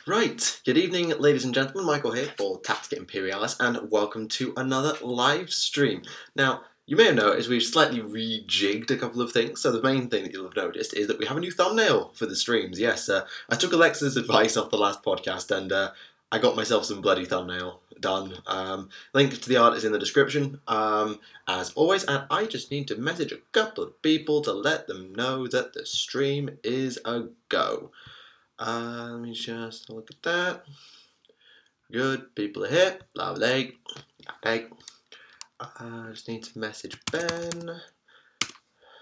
Right, good evening ladies and gentlemen, Michael here for Tactica Imperialis and welcome to another live stream. Now, you may have noticed we've slightly rejigged a couple of things, so the main thing that you'll have noticed is that we have a new thumbnail for the streams. Yes, I took Alexa's advice off the last podcast and I got myself some bloody thumbnail done. Link to the art is in the description, as always, and I just need to message a couple of people to let them know that the stream is a go. Let me just look at that. Good, people are here. Lovely. Okay. I just need to message Ben.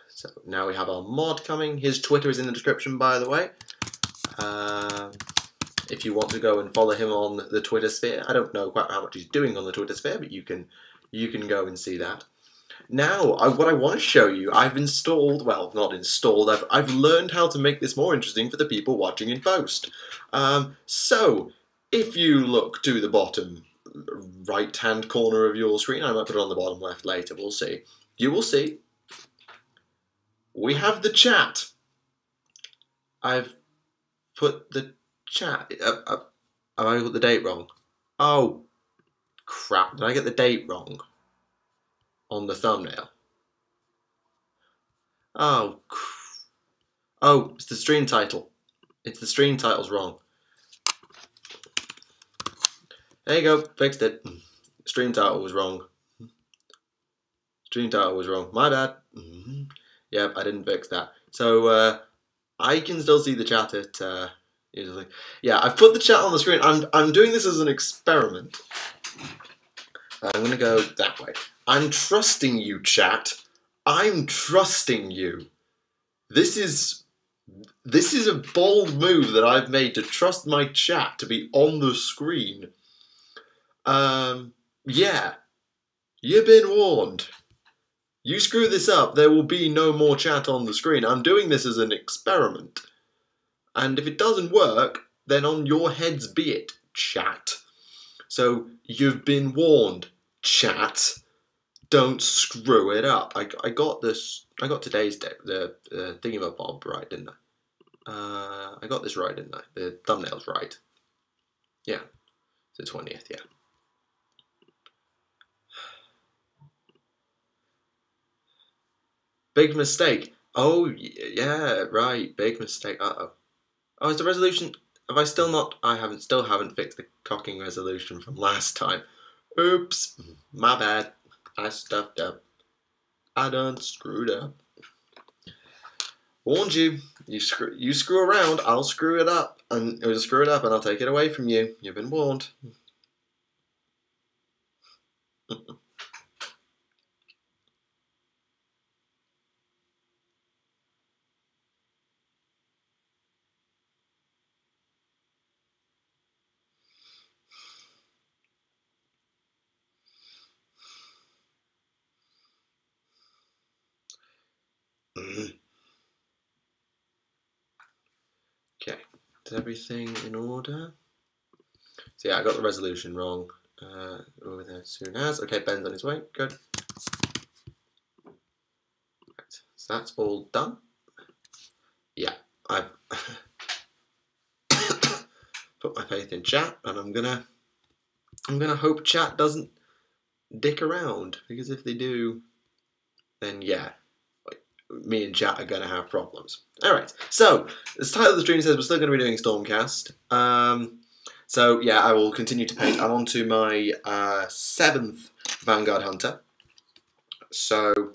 So now we have our mod coming. His Twitter is in the description, by the way. If you want to go and follow him on the Twitter sphere. I don't know quite how much he's doing on the Twitter sphere, but you can go and see that. Now, what I want to show you, I've installed, well, not installed, I've learned how to make this more interesting for the people watching in post. So, if you look to the bottom right-hand corner of your screen, I might put it on the bottom left later, we'll see. You will see, we have the chat. I've put the chat, have I got the date wrong? Oh, crap, did I get the date wrong? On the thumbnail. Oh, it's the stream title. It's the stream title's wrong. There you go, fixed it. Stream title was wrong. Stream title was wrong. My bad. Yep, I didn't fix that. So I can still see the chat at usually. Yeah, I've put the chat on the screen. I'm doing this as an experiment. I'm gonna go that way. I'm trusting you, chat. I'm trusting you. This is a bold move that I've made to trust my chat to be on the screen. Yeah. You've been warned. You screw this up, there will be no more chat on the screen. I'm doing this as an experiment. And if it doesn't work, then on your heads be it, chat. So, you've been warned, chat. Don't screw it up. I got today's date, the thingamabob right, didn't I? I got this right, didn't I? The thumbnail's right. Yeah, it's the 20th, yeah. Big mistake. Oh, yeah, right, big mistake. Uh-oh. Oh, is the resolution... I still haven't fixed the cocking resolution from last time. Oops, my bad. I stuffed up. I done screwed up. Warned you. You screw around, I'll screw it up. And it'll screw it up and I'll take it away from you. You've been warned. Okay, is everything in order? So yeah, I got the resolution wrong. Over there as soon as. Okay, Ben's on his way. Good. Right, so that's all done. Yeah, I've put my faith in chat, and I'm gonna hope chat doesn't dick around, because if they do, then yeah, me and chat are gonna have problems. Alright, so the title of the stream says we're still gonna be doing Stormcast. So yeah, I will continue to paint. I'm on to my 7th Vanguard Hunter. So,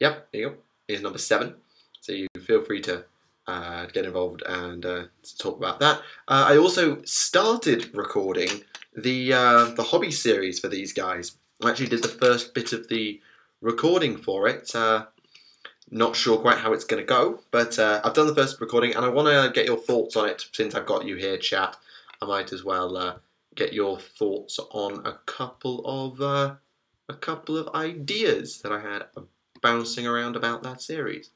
yep, there you go. Here's number 7. So you feel free to get involved and talk about that. I also started recording the hobby series for these guys. I actually did the first bit of the recording for it. Not sure quite how it's going to go, but I've done the first recording and I want to get your thoughts on it since I've got you here, chat. I might as well get your thoughts on a couple of ideas that I had bouncing around about that series.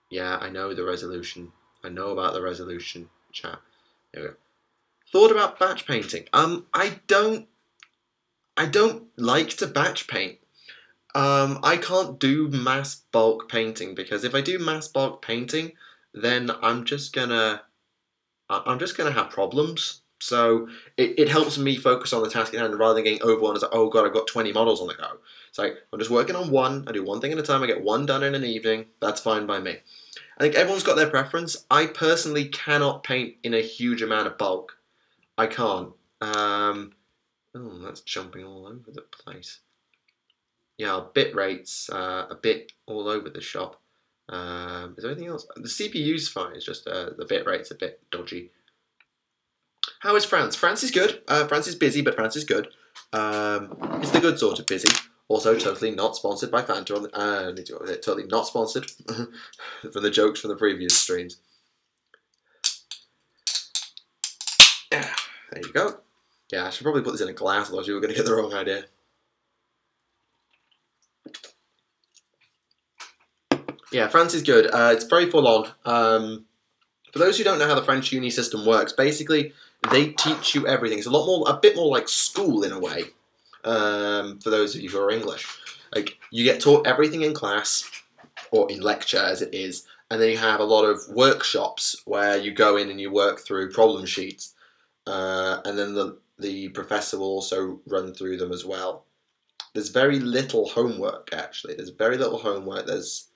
Yeah, I know the resolution. I know about the resolution, chat. There we go. Thought about batch painting. I don't like to batch paint. I can't do mass bulk painting because if I do mass bulk painting, then I'm just gonna have problems. So it helps me focus on the task at hand rather than getting overwhelmed. It's like, oh god, I've got 20 models on the go. It's like, I'm just working on one, I do one thing at a time, I get one done in an evening, that's fine by me. I think everyone's got their preference. I personally cannot paint in a huge amount of bulk. I can't. Oh, that's jumping all over the place. Yeah, our bit rate's a bit all over the shop. Is there anything else? The CPU's fine, it's just the bit rate's a bit dodgy. How is France? France is good. France is busy, but France is good. It's the good sort of busy. Also, totally not sponsored by Fanta. Totally not sponsored from the jokes from the previous streams. Yeah, there you go. Yeah, I should probably put this in a glass, otherwise you were going to get the wrong idea. Yeah, France is good. It's very full on. For those who don't know how the French uni system works, basically they teach you everything. It's a bit more like school in a way. For those of you who are English, like you get taught everything in class or in lecture as it is, and then you have a lot of workshops where you go in and you work through problem sheets, and then the professor will also run through them as well. There's very little homework actually. There's very little homework. There's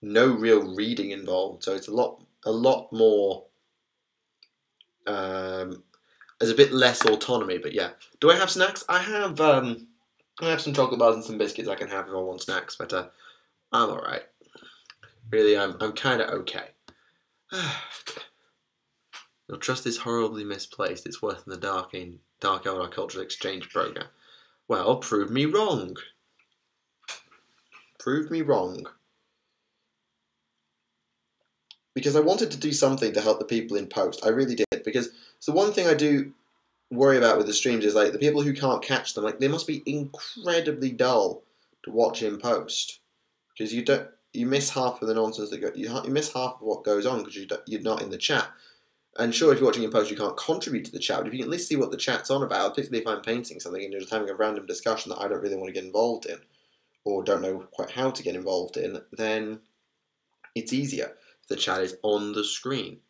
no real reading involved, so it's a lot more. There's a bit less autonomy, but yeah. Do I have snacks? I have some chocolate bars and some biscuits I can have if I want snacks, but I'm alright. Really, I'm kind of okay. Your trust is horribly misplaced. It's worse than the Dark Elder Cultural Exchange program. Well, prove me wrong. Prove me wrong. Because I wanted to do something to help the people in post. I really did. Because so one thing I do worry about with the streams is like the people who can't catch them, like they must be incredibly dull to watch in post. Because you miss half of the nonsense that you miss half of what goes on because you're not in the chat. And sure, if you're watching in post, you can't contribute to the chat, but if you can at least see what the chat's on about, particularly if I'm painting something and you're just having a random discussion that I don't really want to get involved in, or don't know quite how to get involved in, then it's easier. The chat is on the screen.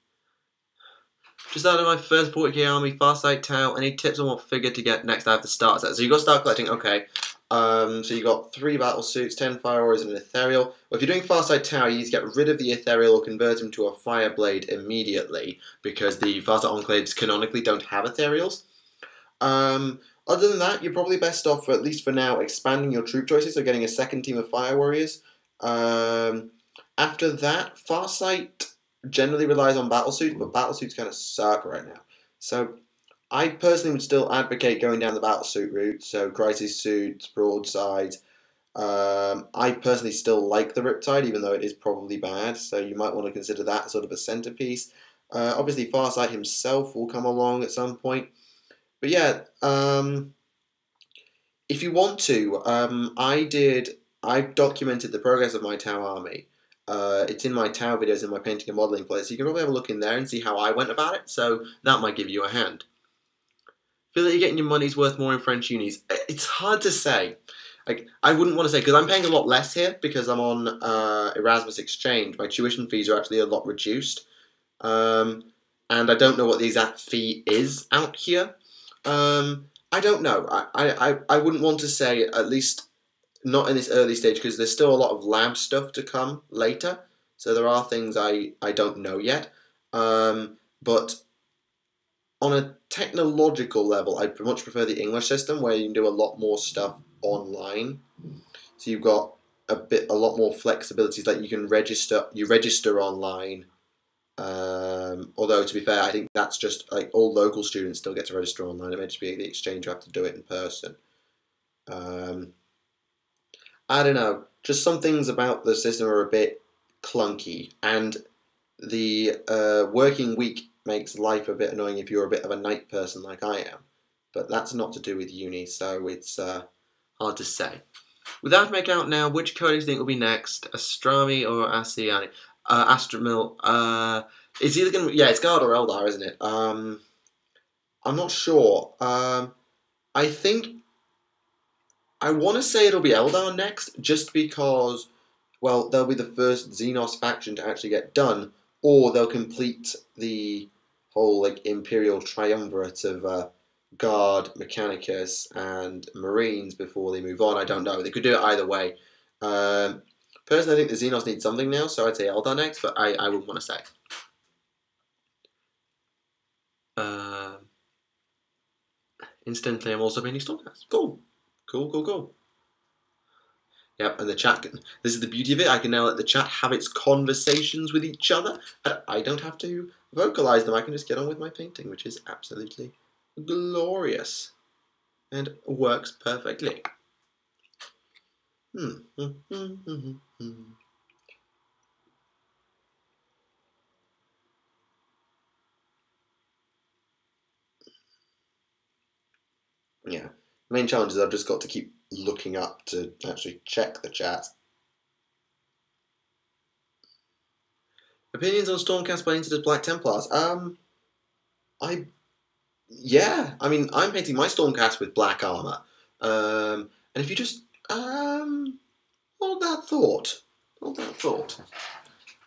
Just out of my first 40k army, Farsight Tau, any tips on what figure to get next? I have to start set. So you've got to start collecting, okay. So you've got 3 battle suits, 10 fire warriors, and an ethereal. Well, if you're doing Farsight Tau, you need to get rid of the ethereal or convert him to a fire blade immediately, because the Farsight Enclaves canonically don't have ethereals. Other than that, you're probably best off, at least for now, expanding your troop choices, so getting a second team of fire warriors. After that, Farsight generally relies on battlesuits, but battlesuits kind of suck right now. So I personally would still advocate going down the battlesuit route, so crisis suits, broadsides. I personally still like the Riptide, even though it is probably bad, so you might want to consider that sort of a centerpiece. Obviously, Farsight himself will come along at some point. But yeah, if you want to, I've documented the progress of my Tau army. It's in my Tau videos in my painting and modelling place, so you can probably have a look in there and see how I went about it, so that might give you a hand. Feel that you're getting your money's worth more in French unis? It's hard to say. Like, I wouldn't want to say, because I'm paying a lot less here, because I'm on Erasmus Exchange. My tuition fees are actually a lot reduced. And I don't know what the exact fee is out here. I don't know. I wouldn't want to say, at least not in this early stage, because there's still a lot of lab stuff to come later. So there are things I don't know yet. But on a technological level, I much prefer the English system, where you can do a lot more stuff online. So you've got a lot more flexibilities, like you can register online. Although to be fair, I think that's just like all local students still get to register online. It may just be the exchange you have to do it in person. I don't know. Just some things about the system are a bit clunky, and the working week makes life a bit annoying if you're a bit of a night person like I am. But that's not to do with uni, so it's hard to say. Without to make out now, which code do you think will be next? Astrami or Asiani? Astramil. It's either going to be... Yeah, it's Guard or Eldar, isn't it? I'm not sure. I think I want to say it'll be Eldar next, just because, well, they'll be the first Xenos faction to actually get done, or they'll complete the whole like Imperial triumvirate of Guard, Mechanicus, and Marines before they move on. I don't know. They could do it either way. Personally, I think the Xenos need something now, so I'd say Eldar next, but I wouldn't want to say. Instantly, I'm also painting Stormcast. Cool. Cool. Yep, and the chat this is the beauty of it. I can now let the chat have its conversations with each other, and I don't have to vocalize them. I can just get on with my painting, which is absolutely glorious and works perfectly. Yeah. Main challenge is I've just got to keep looking up to actually check the chat. Opinions on Stormcast painted as Black Templars? Yeah, I mean, I'm painting my Stormcast with black armor. And if you just hold that thought.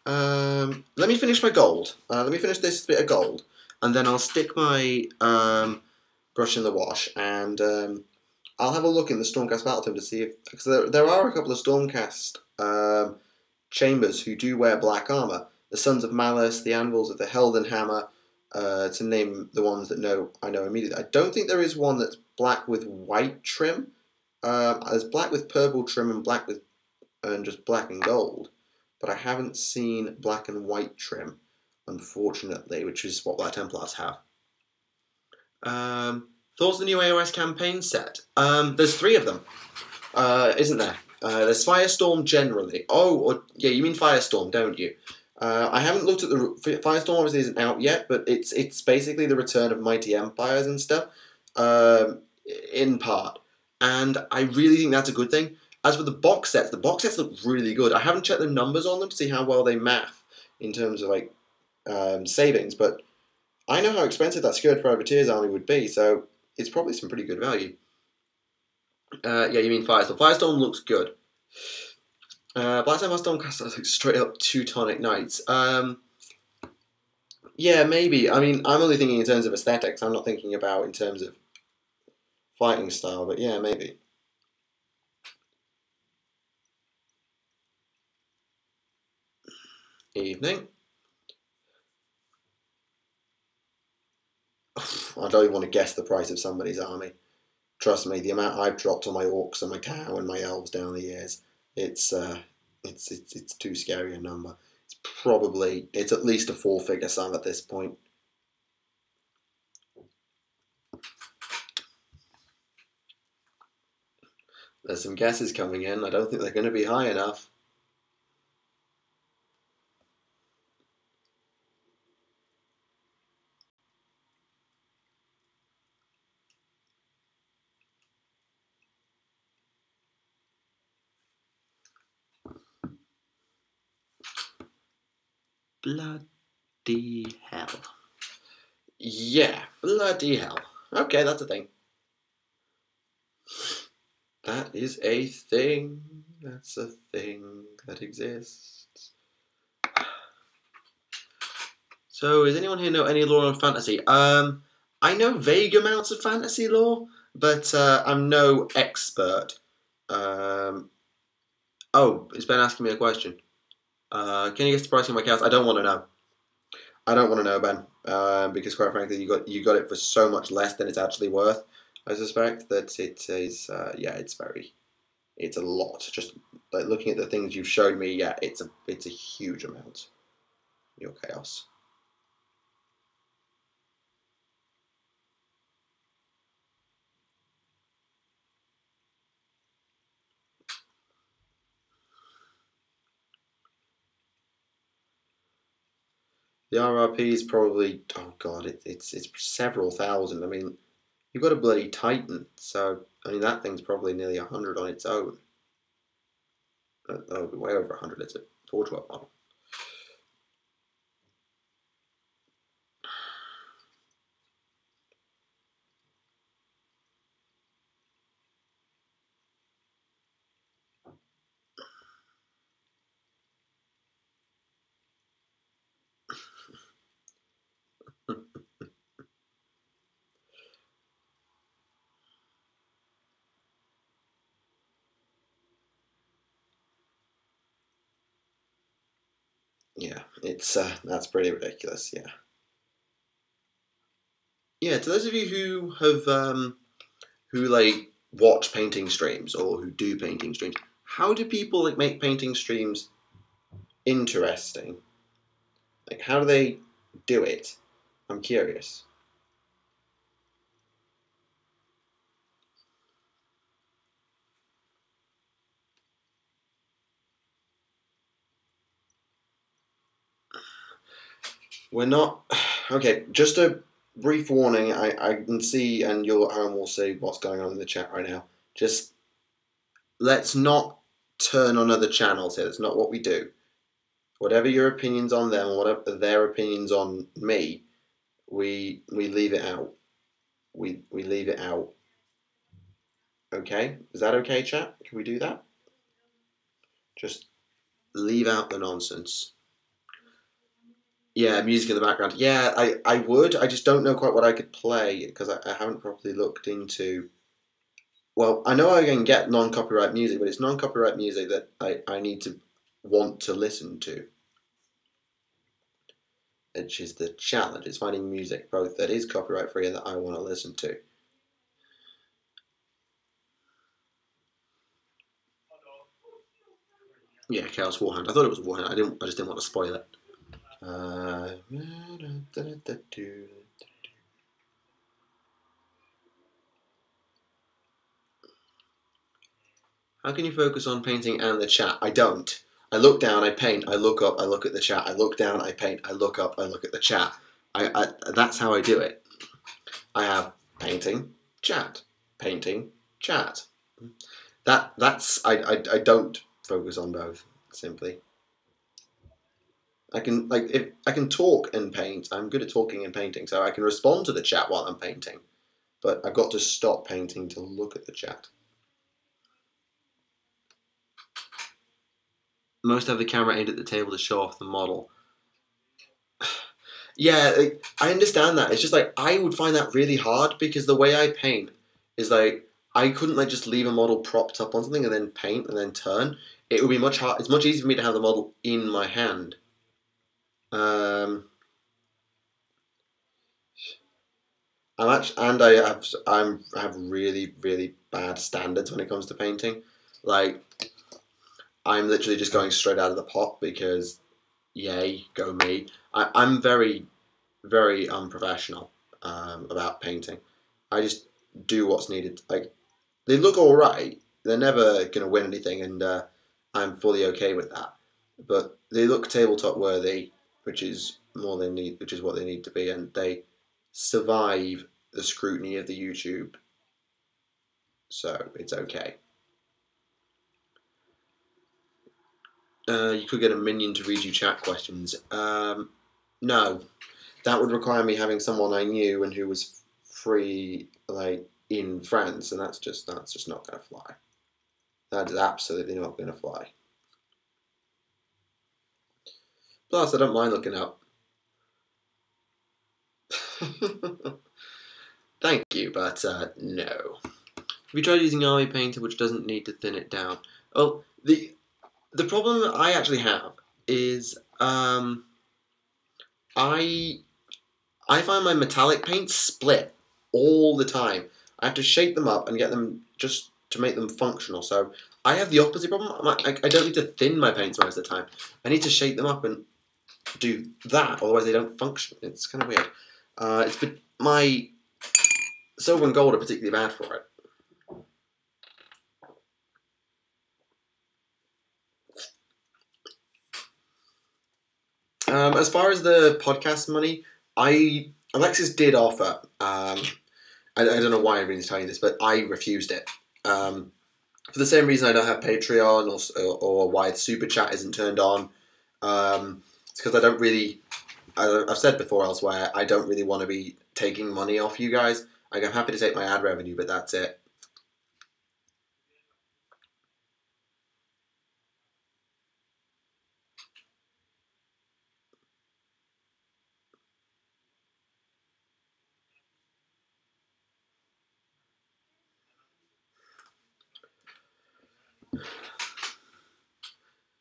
Let me finish my gold. Let me finish this bit of gold, and then I'll stick my brush in the wash, and I'll have a look in the Stormcast Battle Tome to see if, because there are a couple of Stormcast chambers who do wear black armor. The Sons of Malice, the Anvils of the Heldenhammer, to name the ones that I know immediately. I don't think there is one that's black with white trim. There's black with purple trim and black with just black and gold, but I haven't seen black and white trim, unfortunately, which is what Black Templars have. Thoughts on the new AOS campaign set? There's 3 of them, isn't there? There's Firestorm generally. Yeah, you mean Firestorm, don't you? I haven't looked at the Firestorm. Obviously, isn't out yet, but it's basically the return of Mighty Empires and stuff, in part, and I really think that's a good thing. As for the box sets look really good. I haven't checked the numbers on them to see how well they math in terms of like savings, but I know how expensive that Scourge Privateers army would be, so it's probably some pretty good value. Yeah, you mean Firestorm. Firestorm looks good. Black Temple Stormcast looks like straight up Teutonic Knights. Yeah, maybe. I mean, I'm only thinking in terms of aesthetics. I'm not thinking about in terms of fighting style, but yeah, maybe. Evening. I don't even want to guess the price of somebody's army. Trust me, the amount I've dropped on my orcs and my cow and my elves down the years, it's too scary a number. It's at least a 4-figure sum at this point. There's some guesses coming in. I don't think they're going to be high enough. Bloody hell. Yeah, bloody hell. Okay, that's a thing. That is a thing. That's a thing that exists. So, does anyone here know any lore on fantasy? I know vague amounts of fantasy lore, but I'm no expert. Oh, is Ben asking me a question? Can you guess the pricing of my cows? I don't want to know. I don't want to know, Ben, because quite frankly, you got it for so much less than it's actually worth. I suspect that it is. Yeah, it's a lot. Just like looking at the things you've showed me, yeah, it's a huge amount. Your chaos. The RRP is probably, oh god, it's several thousand. I mean, you've got a bloody Titan, so I mean that thing's probably nearly 100 on its own. Oh, way over 100. It's a 412 model. It's that's pretty ridiculous. Yeah. Yeah. To those of you who have who like watch painting streams or who do painting streams, how do people like make painting streams interesting? Like, how do they do it? I'm curious. We're not okay. Just a brief warning. I can see, and your Aaron will see what's going on in the chat right now. Just let's not turn on other channels here. That's not what we do. Whatever your opinions on them, or whatever their opinions on me, we leave it out. We leave it out. Okay, is that okay, chat? Can we do that? Just leave out the nonsense. Yeah, music in the background. Yeah, I would. I just don't know quite what I could play because I haven't properly looked into. Well, I know I can get non-copyright music, but it's non-copyright music that I need to want to listen to. Which is the challenge. It's finding music both that is copyright free and that I want to listen to. Yeah, Chaos Warhound. I thought it was Warhound. I just didn't want to spoil it. How can you focus on painting and the chat? I don't. I look down, I paint, I look up, I look at the chat. I look down, I paint, I look up, I look at the chat. That's how I do it. I have painting, chat, painting, chat. I don't focus on both simply. I can talk and paint. I'm good at talking and painting, so I can respond to the chat while I'm painting. But I've got to stop painting to look at the chat. Most have the camera aimed at the table to show off the model. Yeah, I understand that. It's just like I would find that really hard because the way I paint is like I couldn't like just leave a model propped up on something and then paint and then turn. It would be much hard. It's much easier for me to have the model in my hand. I have really bad standards when it comes to painting. Like I'm literally just going straight out of the pot because, yay, go me. I'm very unprofessional about painting. I just do what's needed. Like they look all right. They're never gonna win anything, and I'm fully okay with that. But they look tabletop worthy, which is more they need, which is what they need to be, and they survive the scrutiny of the YouTube. So it's okay. You could get a minion to read you chat questions. No, that would require me having someone I knew and who was free, like in France, and that's just not going to fly. That is absolutely not going to fly. Plus, I don't mind looking up. Thank you, but no. Have you tried using Army Painter, which doesn't need to thin it down? Oh, the problem that I actually have is I find my metallic paints split all the time. I have to shape them up and get them just to make them functional. So I have the opposite problem. I don't need to thin my paints most of the time. I need to shape them up and do that, otherwise they don't function. It's kind of weird. My silver and gold are particularly bad for it. As far as the podcast money, Alexis did offer. I don't know why I'm really telling you this, but I refused it. For the same reason I don't have Patreon or why Super Chat isn't turned on. It's because I don't really. I've said before elsewhere, I don't really want to be taking money off you guys. Like, I'm happy to take my ad revenue, but that's it.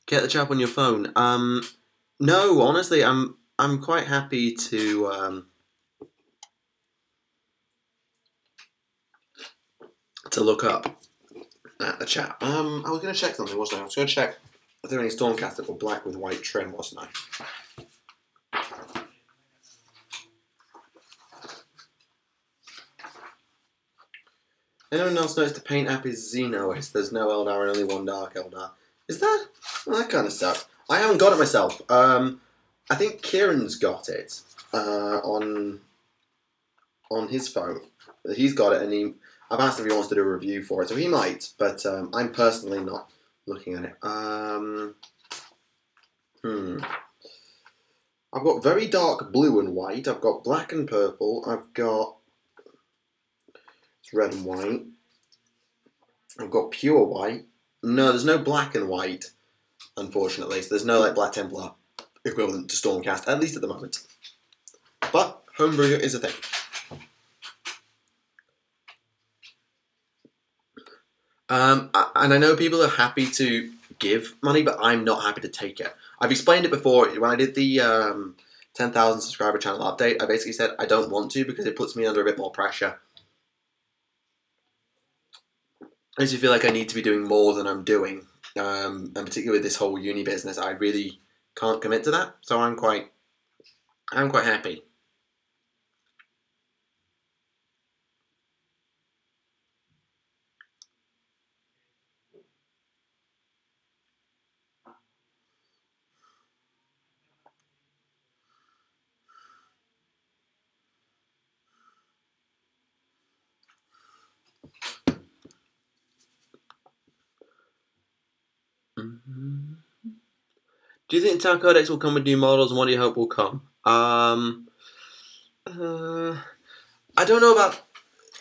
Get the chat on your phone. No, honestly, I'm quite happy to look up at the chat. I was going to check something, wasn't I? I was going to check if there were any Stormcast that were black with white trim, wasn't I? Anyone else notice the paint app is Xenos? There's no Eldar and only one Dark Eldar. Is that? Well, that kind of sucks. I haven't got it myself. I think Kieran's got it on his phone. He's got it, and I've asked if he wants to do a review for it, so he might. But I'm personally not looking at it. I've got very dark blue and white. I've got black and purple. I've got red and white. I've got pure white. No, there's no black and white, unfortunately. So there's no like Black Templar equivalent to Stormcast, at least at the moment. But homebrew is a thing. And I know people are happy to give money, but I'm not happy to take it. I've explained it before. When I did the 10,000 subscriber channel update, I basically said I don't want to because it puts me under a bit more pressure. I just feel like I need to be doing more than I'm doing, and particularly with this whole uni business, I really can't commit to that. So I'm quite happy. Do you think Tower Codex will come with new models, and what do you hope will come? I don't know about.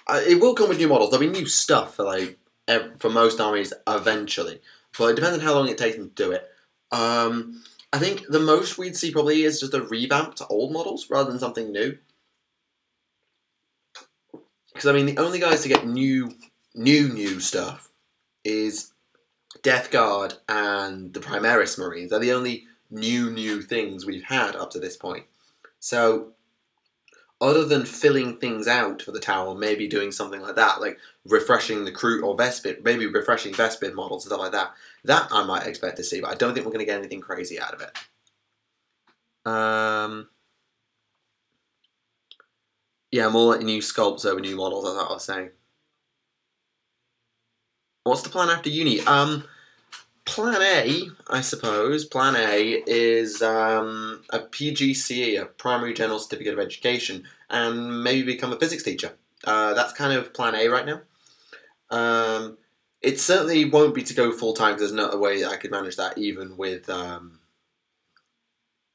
It will come with new models. There'll be new stuff for most armies eventually, but it depends on how long it takes them to do it. I think the most we'd see probably is just a revamp to old models rather than something new. Because I mean, the only guys to get new stuff is Death Guard and the Primaris Marines. They're the only new things we've had up to this point. So, other than filling things out for the tower, maybe doing something like that, like refreshing the crew or Vespid, maybe refreshing Vespid models and stuff like that, that I might expect to see, but I don't think we're going to get anything crazy out of it. Yeah, more like new sculpts over new models, as I was saying. What's the plan after uni? Plan A, I suppose. Plan A is a PGCE, a Primary General Certificate of Education, and maybe become a physics teacher. That's kind of Plan A right now. It certainly won't be to go full time because there's no way I could manage that even with a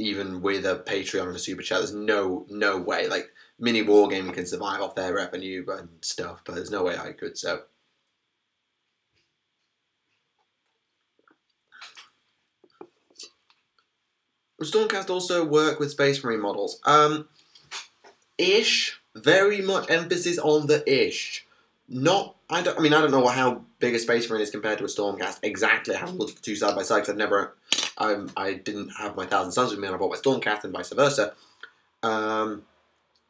Patreon and a Super Chat. There's no way. Like Mini Wargaming can survive off their revenue and stuff, but there's no way I could. So. Stormcast also work with Space Marine models. Ish. Very much emphasis on the ish. I don't know how big a Space Marine is compared to a Stormcast. Exactly how much the two side by side. Because I didn't have my 1,000 Suns with me, and I bought my Stormcast, and vice versa.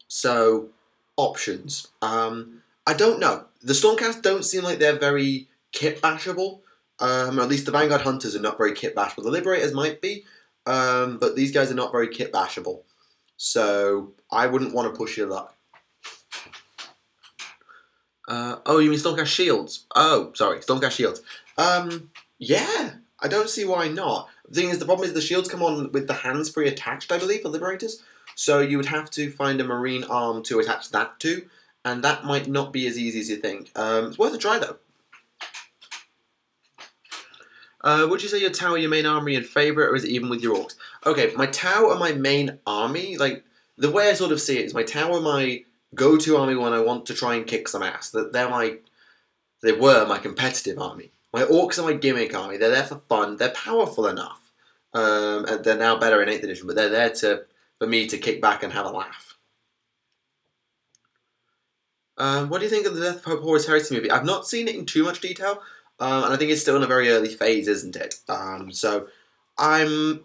So options. I don't know. The Stormcast don't seem like they're very kit bashable. Or at least the Vanguard Hunters are not very kit bashable. The Liberators might be. But these guys are not very kit bashable, so I wouldn't want to push your luck. Oh, you mean Stormcast Shields? Oh, sorry, Stormcast Shields. Yeah, I don't see why not. The thing is, the problem is the shields come on with the hands-free attached, I believe, for Liberators, so you would have to find a Marine arm to attach that to, and that might not be as easy as you think. It's worth a try, though. Would you say your Tau your main army and favourite, or is it even with your orcs? Okay, my Tau are my main army. Like, the way I sort of see it is my Tau are my go-to army when I want to try and kick some ass. They were my competitive army. My orcs are my gimmick army. They're there for fun. They're powerful enough. And they're now better in 8th edition, but they're there for me to kick back and have a laugh. What do you think of the Death of Pope Horus Heresy movie? I've not seen it in too much detail. And I think it's still in a very early phase, isn't it? So I'm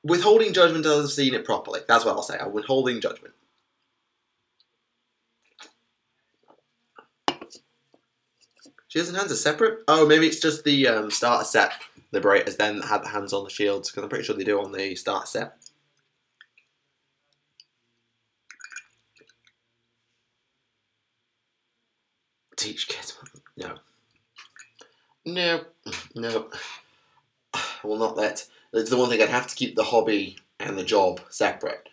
withholding judgment until I've seen it properly. That's what I'll say. I'm withholding judgment. Shields and hands are separate? Oh, maybe it's just the starter set Liberators then that had the hands on the shields, because I'm pretty sure they do on the starter set. Teach kids. No. No. No. I will not let... It's the one thing I'd have to keep the hobby and the job separate.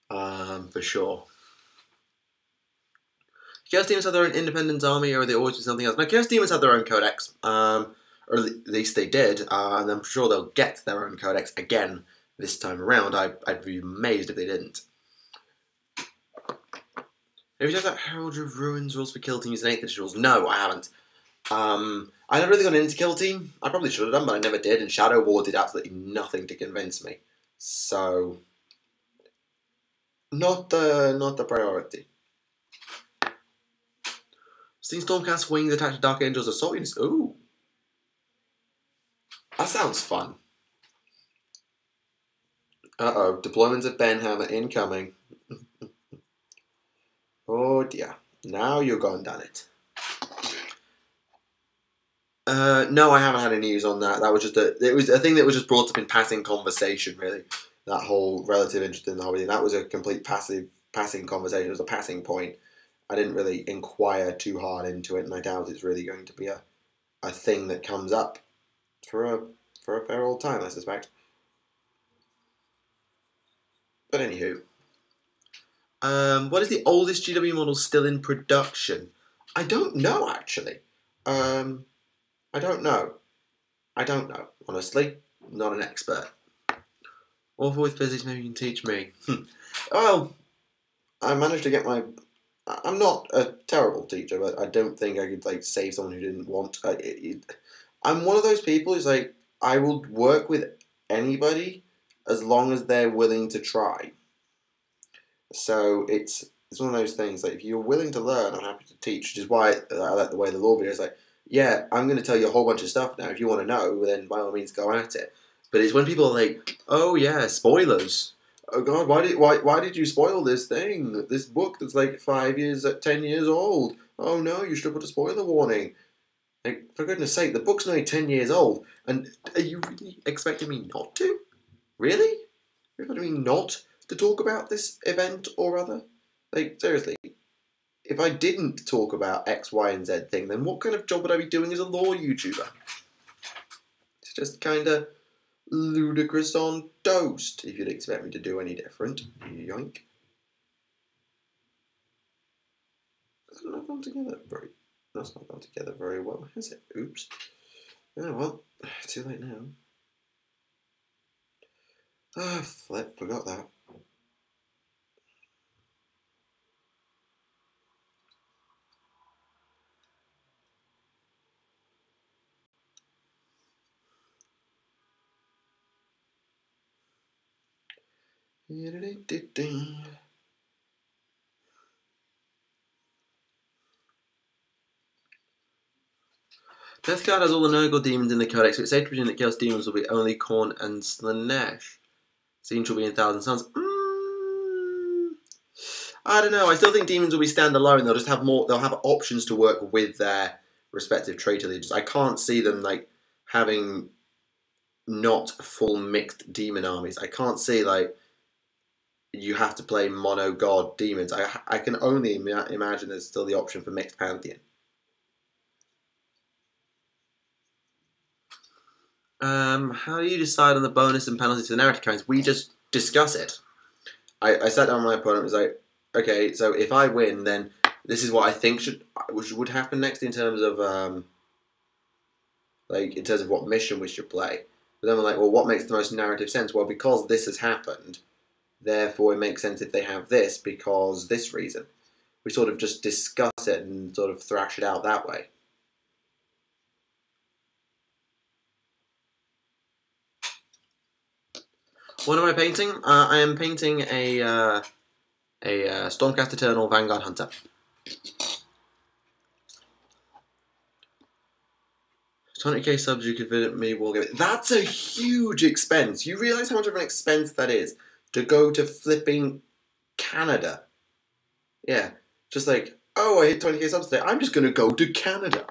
For sure. Chaos Demons have their own independent army, or are they always do something else? No, Chaos Demons have their own codex. Or at least they did, and I'm sure they'll get their own codex again this time around. I'd be amazed if they didn't. Have you checked out Herald of Ruins rules for Kill Teams and 8th edition rules? No, I haven't. I never really got into Kill Team. I probably should have done, but I never did, and Shadow War did absolutely nothing to convince me. So, not the priority. Seen Stormcast Wings attack to Dark Angels Assault Units. Ooh. That sounds fun. Uh-oh. Deployments of Benhammer incoming. Oh dear. Now you're gone done it. No, I haven't had any news on that. That was just it was a thing that was just brought up in passing conversation, really. That whole relative interest in the hobby. That was a complete passing conversation. It was a passing point. I didn't really inquire too hard into it, and I doubt it's really going to be a thing that comes up for a fair old time, I suspect. But anywho, what is the oldest GW model still in production? I don't know, actually. I don't know. Honestly, not an expert. Awful with physics, maybe you can teach me. Well, I managed to get my... I'm not a terrible teacher, but I don't think I could like save someone who didn't want. I'm one of those people who's like, I will work with anybody as long as they're willing to try. So it's one of those things, like if you're willing to learn, I'm happy to teach, which is why I like the way the law video is like, yeah, I'm going to tell you a whole bunch of stuff now. If you want to know, then by all means go at it. But it's when people are like, oh yeah, spoilers. Oh God, why did you spoil this thing? This book that's like 10 years old. Oh no, you should have put a spoiler warning. Like, for goodness sake, the book's only 10 years old. And are you really expecting me not to? Really? You're expecting me not to talk about this event or other? Like, seriously. If I didn't talk about X, Y, and Z thing, then what kind of job would I be doing as a lore YouTuber? It's just kind of ludicrous on toast, if you'd expect me to do any different. Yoink. That's not gone together very well, has it? Oops. Oh well, too late now. Ah, flip, forgot that. Death Card has all the Nurgle demons in the codex, so it's safe to presume that Chaos Demons will be only Khorne and Slanesh. Siege will be in Thousand Suns. I don't know. I still think demons will be standalone. They'll just have more. They'll have options to work with their respective trait allegiance. I can't see them like having not full mixed demon armies. I can't see like you have to play mono god demons. I can only imagine there's still the option for mixed pantheon. How do you decide on the bonus and penalties for the narrative kinds? We just discuss it. I sat down with my opponent and was like, okay, so if I win, then this is what I think would happen next in terms of what mission we should play. But then we're like, well, what makes the most narrative sense? Well, because this has happened, therefore it makes sense if they have this because this reason. We sort of just discuss it and sort of thrash it out that way. What am I painting? I am painting a Stormcast Eternal Vanguard Hunter. 20k subs, you could visit me. We'll give it. That's a huge expense. You realise how much of an expense that is to go to flipping Canada? Yeah, just like, oh, I hit 20k subs today. I'm just gonna go to Canada.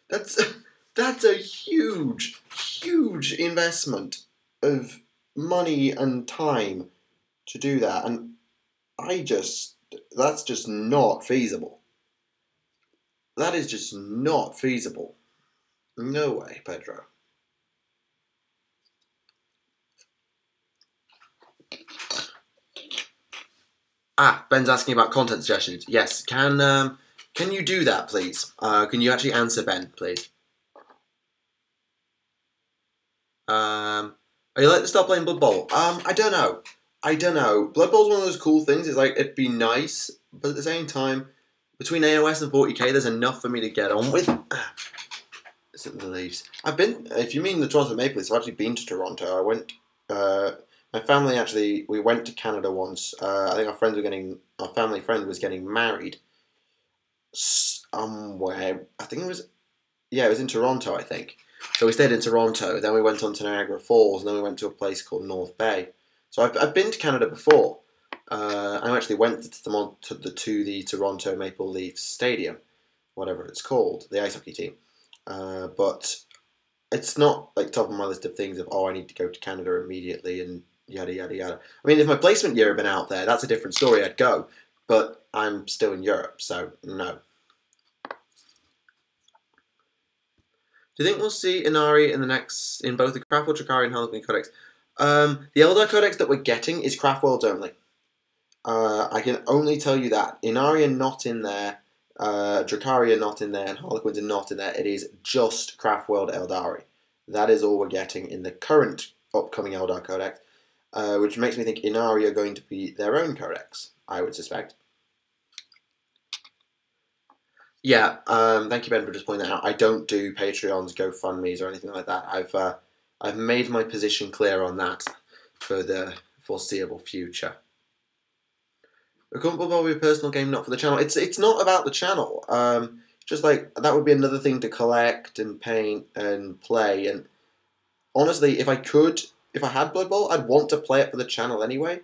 That's a huge, huge investment of money and time to do that, and that's just not feasible. That is just not feasible. No way, Pedro. Ben's asking about content suggestions. Yes, can you do that, please? Can you actually answer Ben, please? Are you like to start playing Blood Bowl? I don't know. Blood Bowl's one of those cool things. It's like, it'd be nice, but at the same time, between AOS and 40k, there's enough for me to get on with. Isn't the Leafs? I've been. If you mean the Toronto Maple Leafs, I've actually been to Toronto. I went. My family actually. We went to Canada once. I think our family friend was getting married somewhere. I think it was. Yeah, it was in Toronto, I think. So we stayed in Toronto. Then we went on to Niagara Falls, and then we went to a place called North Bay. So I've been to Canada before. I actually went to the Toronto Maple Leafs Stadium, whatever it's called, the ice hockey team. But it's not like top of my list of things of, oh, I need to go to Canada immediately and yada yada yada. I mean, if my placement year had been out there, that's a different story. I'd go, but I'm still in Europe, so no. Do you think we'll see Inari in both the Craftworld Drakari and Harlequin Codex? The Eldar Codex that we're getting is Craftworld only. I can only tell you that. Inari are not in there, Drakari are not in there, and Harlequins are not in there. It is just Craftworld Eldari. That is all we're getting in the current upcoming Eldar Codex, which makes me think Inari are going to be their own codex, I would suspect. Yeah, thank you, Ben, for just pointing that out. I don't do Patreons, GoFundMes, or anything like that. I've made my position clear on that for the foreseeable future. A Comfortable Ball will be a personal game, not for the channel. It's not about the channel. Just like, that would be another thing to collect and paint and play. And honestly, if I had Blood Bowl, I'd want to play it for the channel anyway.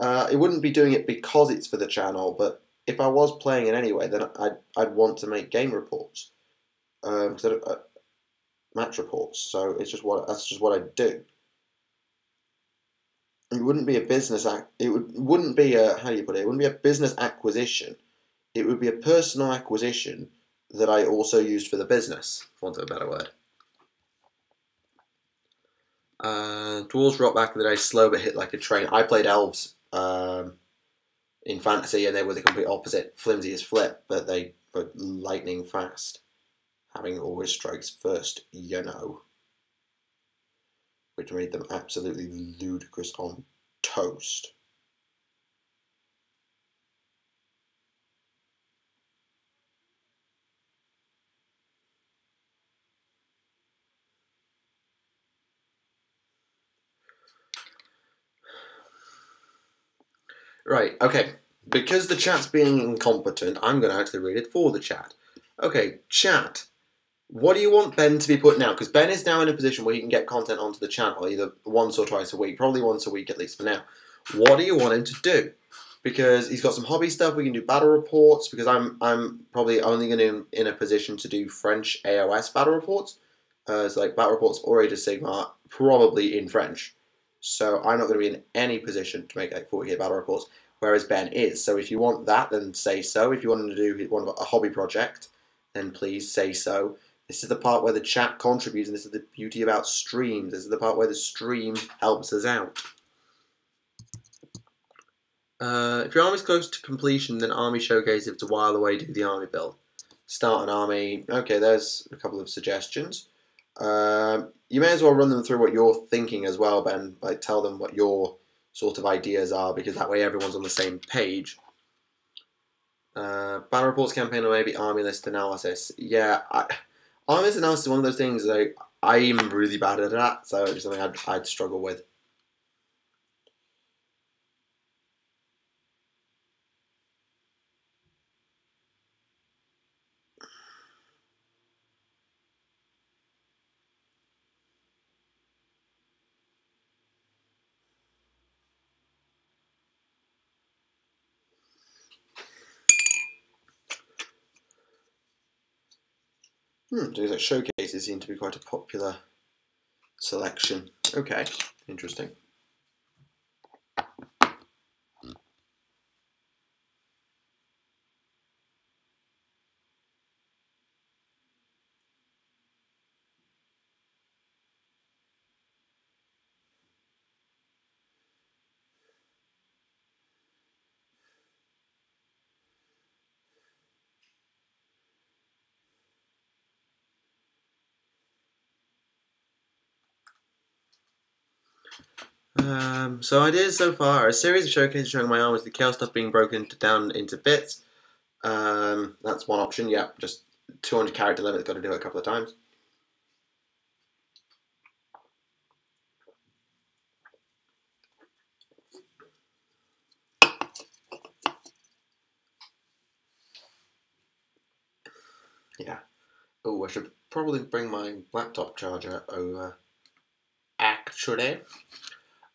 It wouldn't be doing it because it's for the channel, but if I was playing it anyway, then I'd want to make game reports, match reports. So that's just what I'd do. It wouldn't be a business wouldn't be a, how do you put it? It wouldn't be a business acquisition. It would be a personal acquisition that I also used for the business, for want of a better word. Dwarves rock back in the day, slow but hit like a train. I played elves in fantasy, and they were the complete opposite, flimsy as flip, but they were lightning fast, having always strikes first, you know, which made them absolutely ludicrous on toast. Right, okay. Because the chat's being incompetent, I'm going to actually read it for the chat. Okay, chat. What do you want Ben to be putting out? Because Ben is now in a position where he can get content onto the channel either once or twice a week. Probably once a week at least for now. What do you want him to do? Because he's got some hobby stuff. We can do battle reports. Because I'm probably only going to in a position to do French AOS battle reports. So like battle reports for Age of Sigmar, probably in French. So I'm not going to be in any position to make like 40k battle reports, whereas Ben is. So if you want that, then say so. If you want him to do a hobby project, then please say so. This is the part where the chat contributes, and this is the beauty about streams. This is the part where the stream helps us out. If your army's close to completion, then army showcase. If it's a while away, do the army build. Start an army. Okay, there's a couple of suggestions. You may as well run them through what you're thinking as well, Ben. Like, tell them what your sort of ideas are, because that way everyone's on the same page. Battle reports campaign or maybe army list analysis. Yeah, army list analysis is one of those things that I'm really bad at that, so it's something I'd struggle with. Things like showcases seem to be quite a popular selection. Okay, interesting. So ideas so far: a series of showcases showing my arm with the chaos stuff being broken down into bits. That's one option. Yeah, just 200 character limit. Got to do it a couple of times. Yeah. Oh, I should probably bring my laptop charger over. Actually,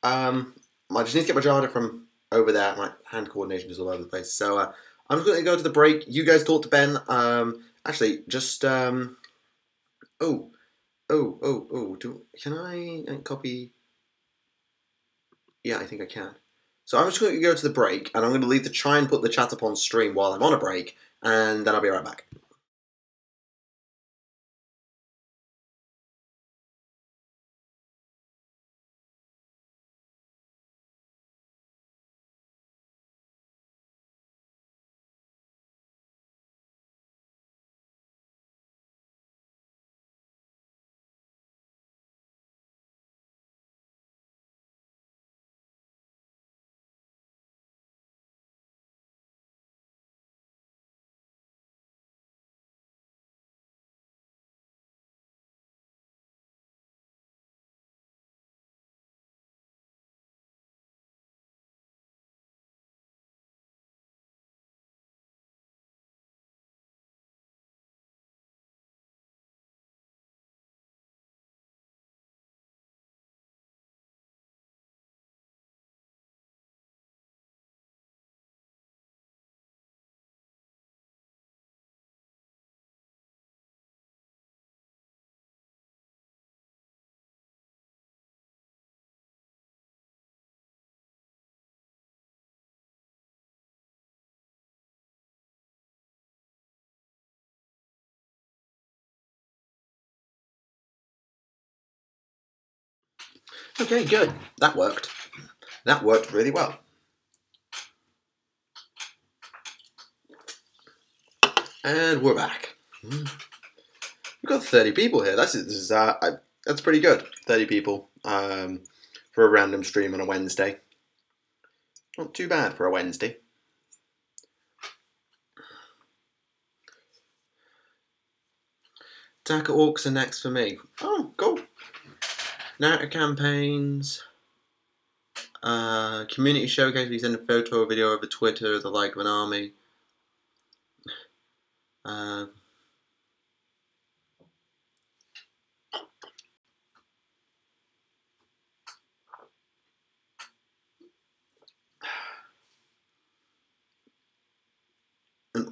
I just need to get my charger from over there. My hand coordination is all over the place. So I'm just going to go to the break. You guys talk to Ben. Actually, just can I copy? Yeah, I think I can. So I'm just going to go to the break, and I'm going to leave to try and put the chat up on stream while I'm on a break, and then I'll be right back. Okay, good. That worked. That worked really well. And we're back. We've got 30 people here. That's pretty good. 30 people for a random stream on a Wednesday. Not too bad for a Wednesday. Tactica orcs are next for me. Oh, cool. Narrative campaigns. Community showcase. We send a photo or video over Twitter, the like of an army. An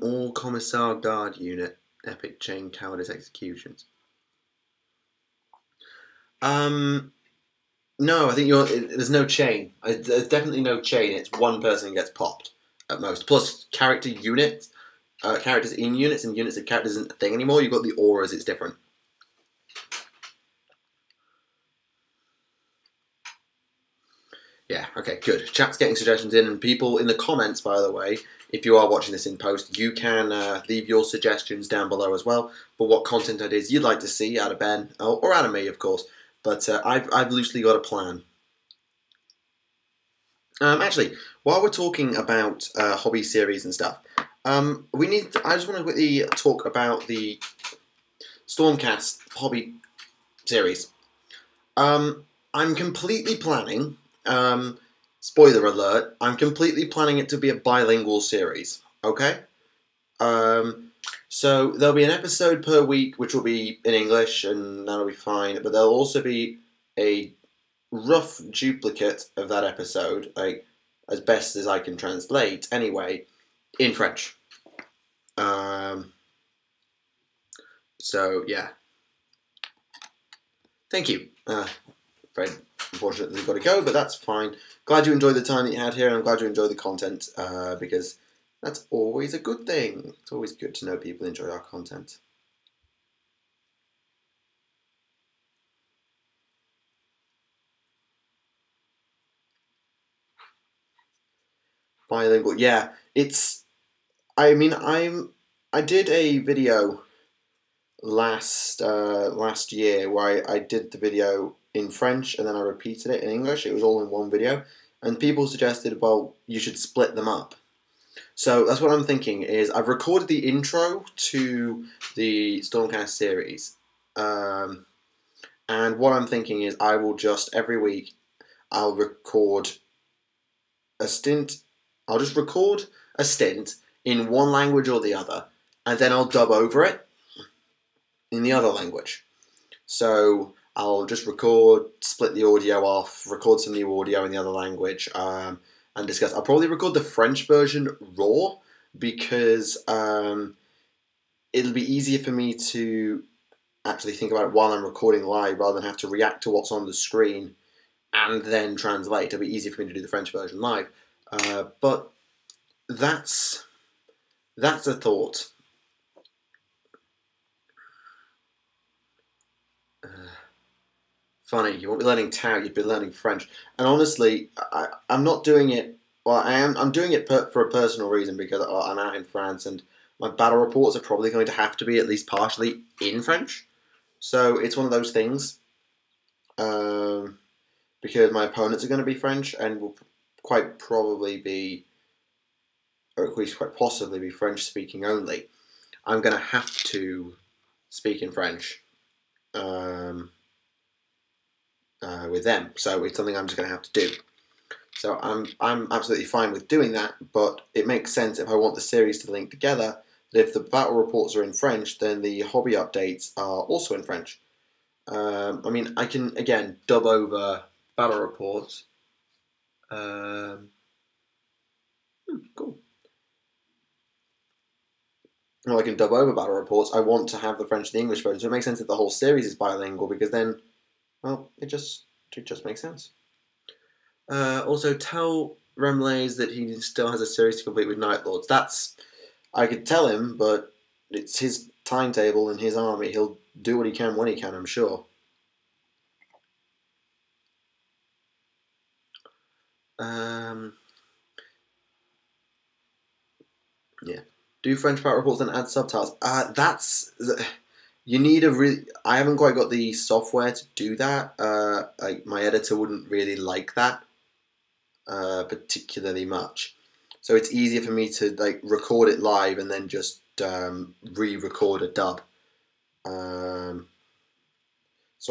all Commissar Guard unit. Epic chain cowardice executions. No, I think there's no chain. There's definitely no chain. It's one person gets popped at most. Plus, character units, characters in units and units of characters isn't a thing anymore. You've got the auras, it's different. Yeah, okay, good. Chat's getting suggestions in, and people in the comments, by the way, if you are watching this in post, you can leave your suggestions down below as well for what content ideas you'd like to see out of Ben, or out of me, of course. But I've loosely got a plan. Actually, while we're talking about hobby series and stuff, I just want to quickly talk about the Stormcast hobby series. I'm completely planning. Spoiler alert! I'm completely planning it to be a bilingual series. Okay. So there'll be an episode per week, which will be in English, and that'll be fine. But there'll also be a rough duplicate of that episode, like as best as I can translate anyway, in French. So yeah, thank you. Very unfortunate that you've got to go, but that's fine. Glad you enjoyed the time that you had here, and I'm glad you enjoyed the content, because that's always a good thing. It's always good to know people enjoy our content. Bilingual, yeah. I mean, I did a video last year where I did the video in French and then I repeated it in English. It was all in one video, and people suggested, well, you should split them up. So that's what I'm thinking. Is I've recorded the intro to the Stormcast series, and what I'm thinking is I will just every week I'll record a stint. I'll just record a stint in one language or the other, and then I'll dub over it in the other language. So I'll just record, split the audio off, record some new audio in the other language, and discuss. I'll probably record the French version raw because it'll be easier for me to actually think about it while I'm recording live rather than have to react to what's on the screen and then translate. It'll be easier for me to do the French version live. But that's a thought. Funny, you won't be learning Tao, you'd be learning French. And honestly, I'm not doing it. Well, I'm doing it for a personal reason because I'm out in France and my battle reports are probably going to have to be at least partially in French. So it's one of those things. Because my opponents are going to be French and will quite probably be, or at least quite possibly be French speaking only. I'm going to have to speak in French with them. So it's something I'm just going to have to do. So I'm absolutely fine with doing that, but it makes sense if I want the series to link together, that if the battle reports are in French, then the hobby updates are also in French. I mean, I can, again, dub over battle reports. Cool. Well, I can dub over battle reports. I want to have the French and the English version, so it makes sense that the whole series is bilingual because then, well, it just makes sense. Also, tell Remlays that he still has a series to complete with Night Lords. I could tell him, but it's his timetable and his army. He'll do what he can when he can, I'm sure. Yeah. Do French battle reports and add subtitles. You need a really. I haven't quite got the software to do that. My editor wouldn't really like that particularly much. So it's easier for me to record it live and then just re-record a dub. So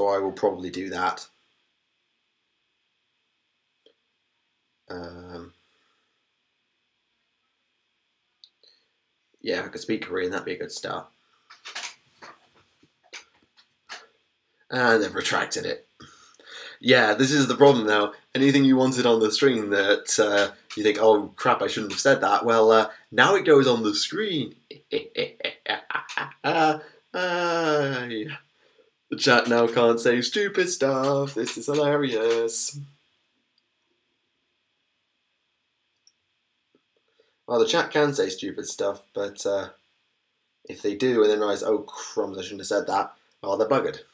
I will probably do that. Yeah, if I could speak Korean, that'd be a good start. And they've retracted it. Yeah, this is the problem now. Anything you wanted on the screen that you think, oh crap, I shouldn't have said that. Well, now it goes on the screen. The chat now can't say stupid stuff. This is hilarious. Well, the chat can say stupid stuff, but if they do and then realise, oh crumbs, I shouldn't have said that, well, they're buggered.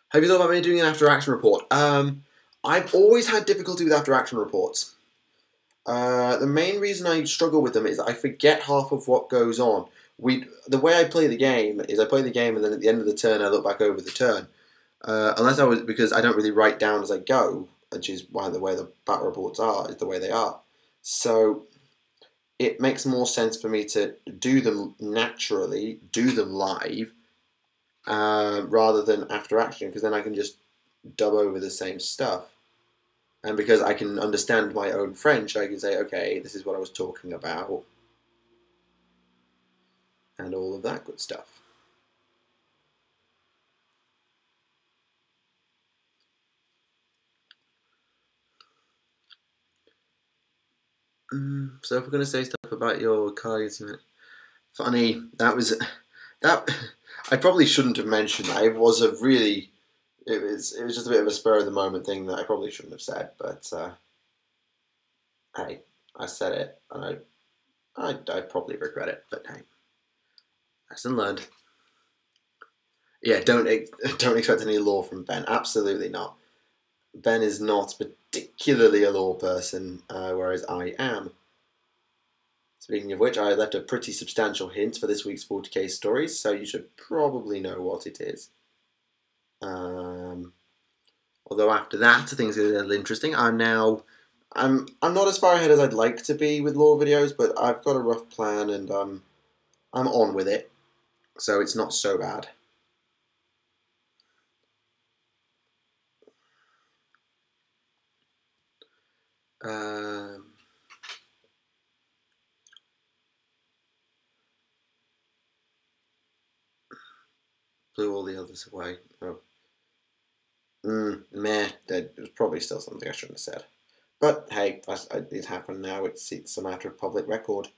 Have you thought about me doing an after-action report? I've always had difficulty with after-action reports. The main reason I struggle with them is I forget half of what goes on. The way I play the game is I play the game and then at the end of the turn I look back over the turn. Because I don't really write down as I go, which is why the way the battle reports are is the way they are. So it makes more sense for me to do them naturally, do them live, rather than after action, because then I can just dub over the same stuff. And because I can understand my own French, I can say, okay, this is what I was talking about. And all of that good stuff. So if we're going to say stuff about your cards, funny, that that I probably shouldn't have mentioned that. It was just a bit of a spur of the moment thing that I probably shouldn't have said. But hey, I said it, and I probably regret it. But hey, lesson learned. Yeah, don't expect any lore from Ben. Absolutely not. Ben is not particularly a lore person, whereas I am. Speaking of which, I left a pretty substantial hint for this week's 40k stories, so you should probably know what it is. Although after that, things get a little interesting. I'm not as far ahead as I'd like to be with lore videos, but I've got a rough plan and I'm on with it, so it's not so bad. Blew all the others away. Oh. Meh. There was probably still something I shouldn't have said. But hey, it happened now. It's a matter of public record.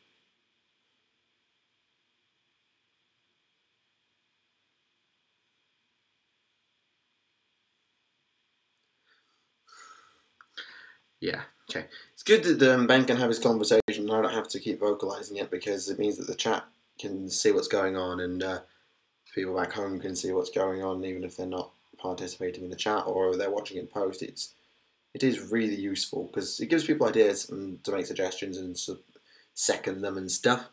Yeah, okay. It's good that Ben can have his conversation and I don't have to keep vocalising it, because it means that the chat can see what's going on, and people back home can see what's going on even if they're not participating in the chat or they're watching it post. It is really useful because it gives people ideas and to make suggestions and second them and stuff.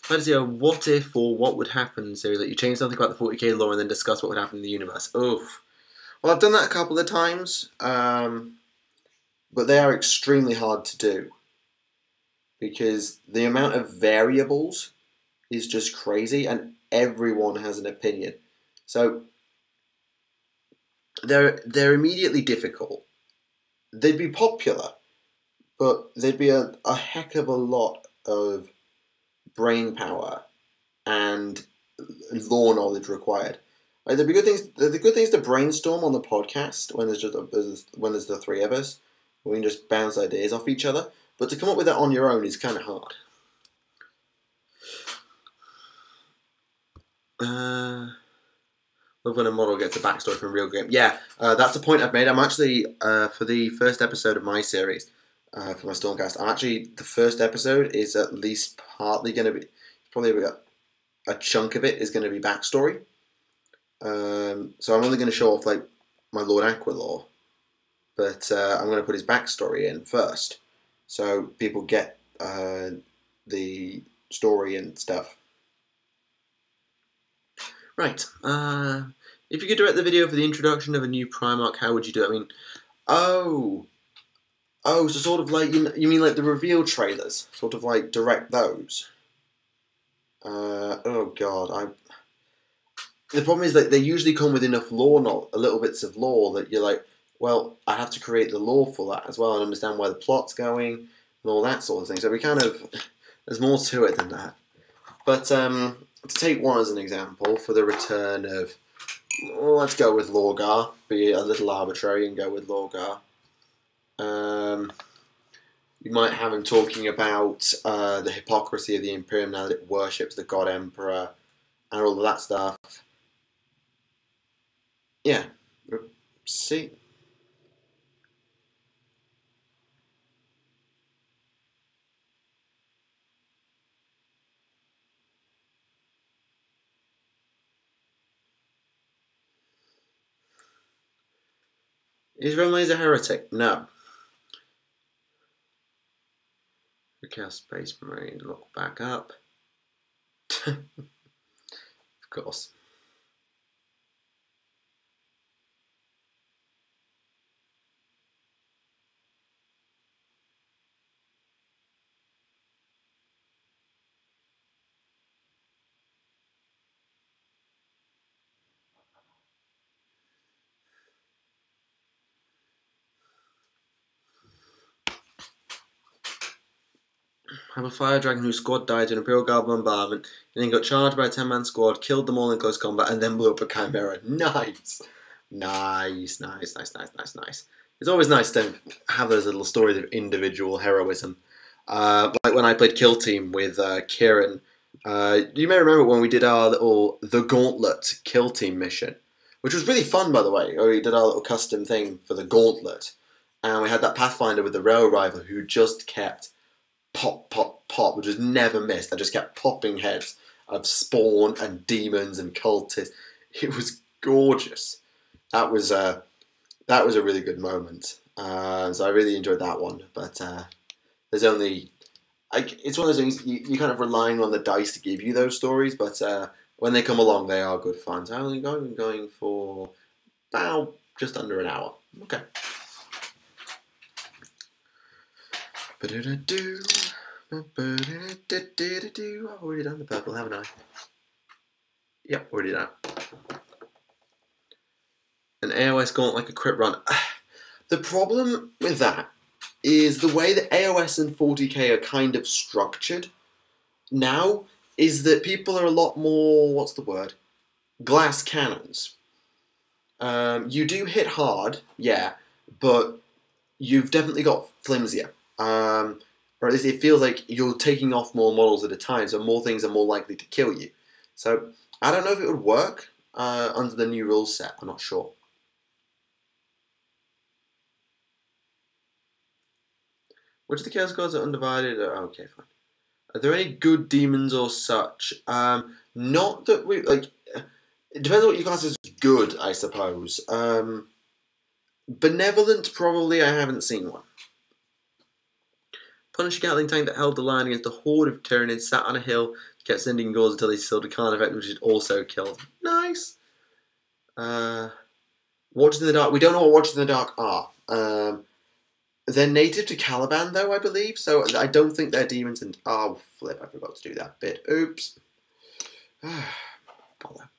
That is a what if or what would happen series, that you change something about the 40k lore and then discuss what would happen in the universe. Oof. Well, I've done that a couple of times, but they are extremely hard to do because the amount of variables is just crazy and everyone has an opinion. So they're immediately difficult. They'd be popular, but there'd be a heck of a lot of brain power and lore knowledge required. Like, there'd be good things. The good things to brainstorm on the podcast when there's the three of us. We can just bounce ideas off each other. But to come up with that on your own is kind of hard. Love when a model gets a backstory from a real game. Yeah, that's the point I've made. I'm actually, for the first episode of my series, for my Stormcast, the first episode is at least partly going to be, probably a chunk of it is going to be backstory. So I'm only going to show off like my Lord Aquilor, but I'm going to put his backstory in first, so people get the story and stuff. Right. If you could direct the video for the introduction of a new Primarch, how would you do it? I mean, so sort of like you mean like the reveal trailers, sort of like direct those. Oh god, the problem is that they usually come with enough lore, not little bits of lore that you're like, well, I have to create the lore for that as well and understand where the plot's going and all that sort of thing. So there's more to it than that. But to take one as an example, for the return of, well, let's go with Lorgar, be a little arbitrary and go with Lorgar. You might have him talking about the hypocrisy of the Imperium now that it worships the God Emperor and all of that stuff. Yeah, see. Is Remley's a heretic? No. Chaos Space Marine, look back up. Of course. Have a fire dragon whose squad died in an Imperial Guard bombardment, and then got charged by a 10-man squad, killed them all in close combat, and then blew up a Chimera. Nice! Nice. It's always nice to have those little stories of individual heroism. Like when I played Kill Team with Kieran You may remember when we did our little The Gauntlet kill team mission, which was really fun, by the way. We did our little custom thing for the Gauntlet, and we had that Pathfinder with the rail rival who just kept pop, pop, pop, which just never missed. They just kept popping heads of spawn and demons and cultists. It was gorgeous. That was a really good moment. So I really enjoyed that one. But there's only... it's one of those things, you're kind of relying on the dice to give you those stories, but when they come along, they are good fun. So I'm going for about just under an hour. Okay. I've already done the purple, haven't I? Yep, already done. An AOS gaunt like a crit run. The problem with that is the way that AOS and 40k are kind of structured now is that people are a lot more, what's the word? Glass cannons. You do hit hard, yeah, but you've definitely got flimsier. Or at least it feels like you're taking off more models at a time, so more things are more likely to kill you. So I don't know if it would work under the new rules set. I'm not sure. Which of the Chaos Gods are undivided? Okay, fine. Are there any good demons or such? Not that we like. It depends on what you class as good, I suppose. Benevolent, probably. I haven't seen one. Punish a Gatling tank that held the line against a horde of Tyranids, sat on a hill, kept sending gauls until they sealed a Khan effect, which it also killed. Nice. Watchers in the Dark. We don't know what Watchers in the Dark are. They're native to Caliban, though, I believe, so I don't think they're demons. And oh, flip! I forgot to do that bit. Oops. Bother.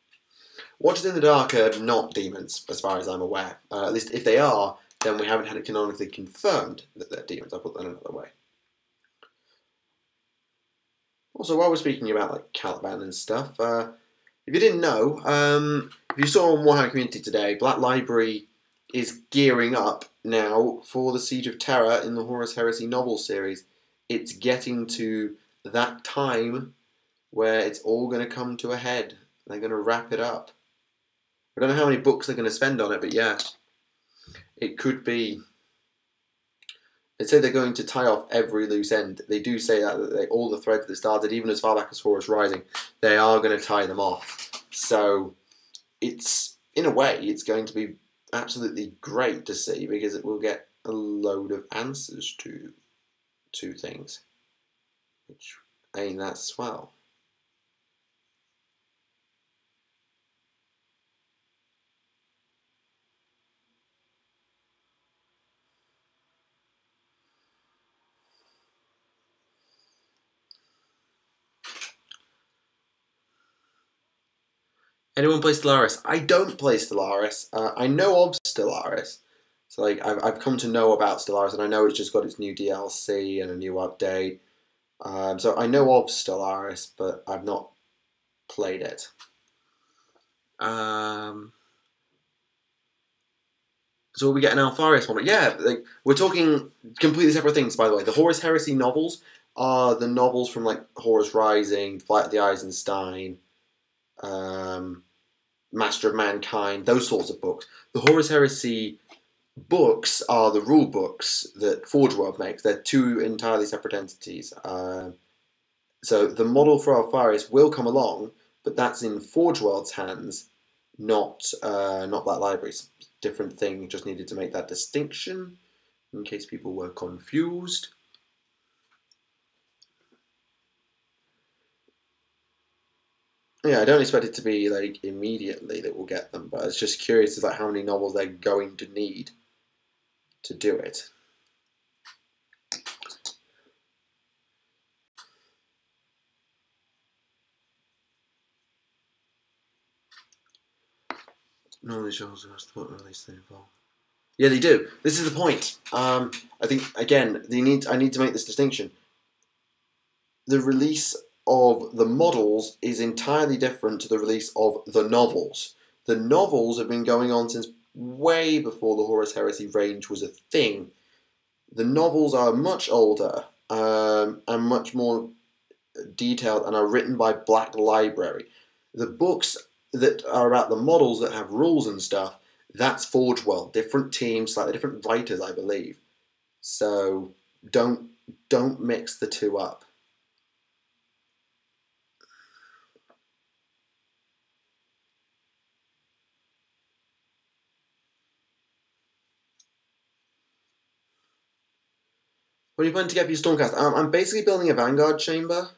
Watchers in the Dark are not demons, as far as I'm aware. At least if they are, then we haven't had it canonically confirmed that they're demons. I'll put that another way. Also, while we're speaking about like Caliban and stuff, if you didn't know, if you saw on Warhammer Community today, Black Library is gearing up now for the Siege of Terror in the Horus Heresy novel series. It's getting to that time where it's all going to come to a head. They're going to wrap it up. I don't know how many books they're going to spend on it, but yeah, it could be. They say they're going to tie off every loose end. They do say that all the threads that started, even as far back as Horus Rising, they are going to tie them off. So it's, in a way, it's going to be absolutely great to see because it will get a load of answers to things. Which, ain't that swell? Anyone play Stellaris? I don't play Stellaris. I know of Stellaris. So like I've come to know about Stellaris, and I know it's just got its new DLC and a new update. So I know of Stellaris, but I've not played it. So we get an Alpharius one. Yeah, like, we're talking completely separate things, by the way. The Horus Heresy novels are the novels from like Horus Rising, Flight of the Eisenstein, Master of Mankind, those sorts of books. The Horus Heresy books are the rule books that Forge World makes. They're two entirely separate entities. So the model for Alpharius will come along, but that's in Forge World's hands, not that library's. Different thing, just needed to make that distinction in case people were confused. Yeah, I don't expect it to be like immediately that we'll get them, but it's just curious as like how many novels they're going to need to do it. Normally shows us what release they involve. Yeah, they do. This is the point. I think again, I need to make this distinction. The release of the models is entirely different to the release of the novels. The novels have been going on since way before the Horus Heresy range was a thing. The novels are much older and much more detailed and are written by Black Library. The books that are about the models that have rules and stuff, that's Forge World. Different teams, slightly different writers, I believe. So don't mix the two up. What do you plan to get for your Stormcast? I'm basically building a Vanguard chamber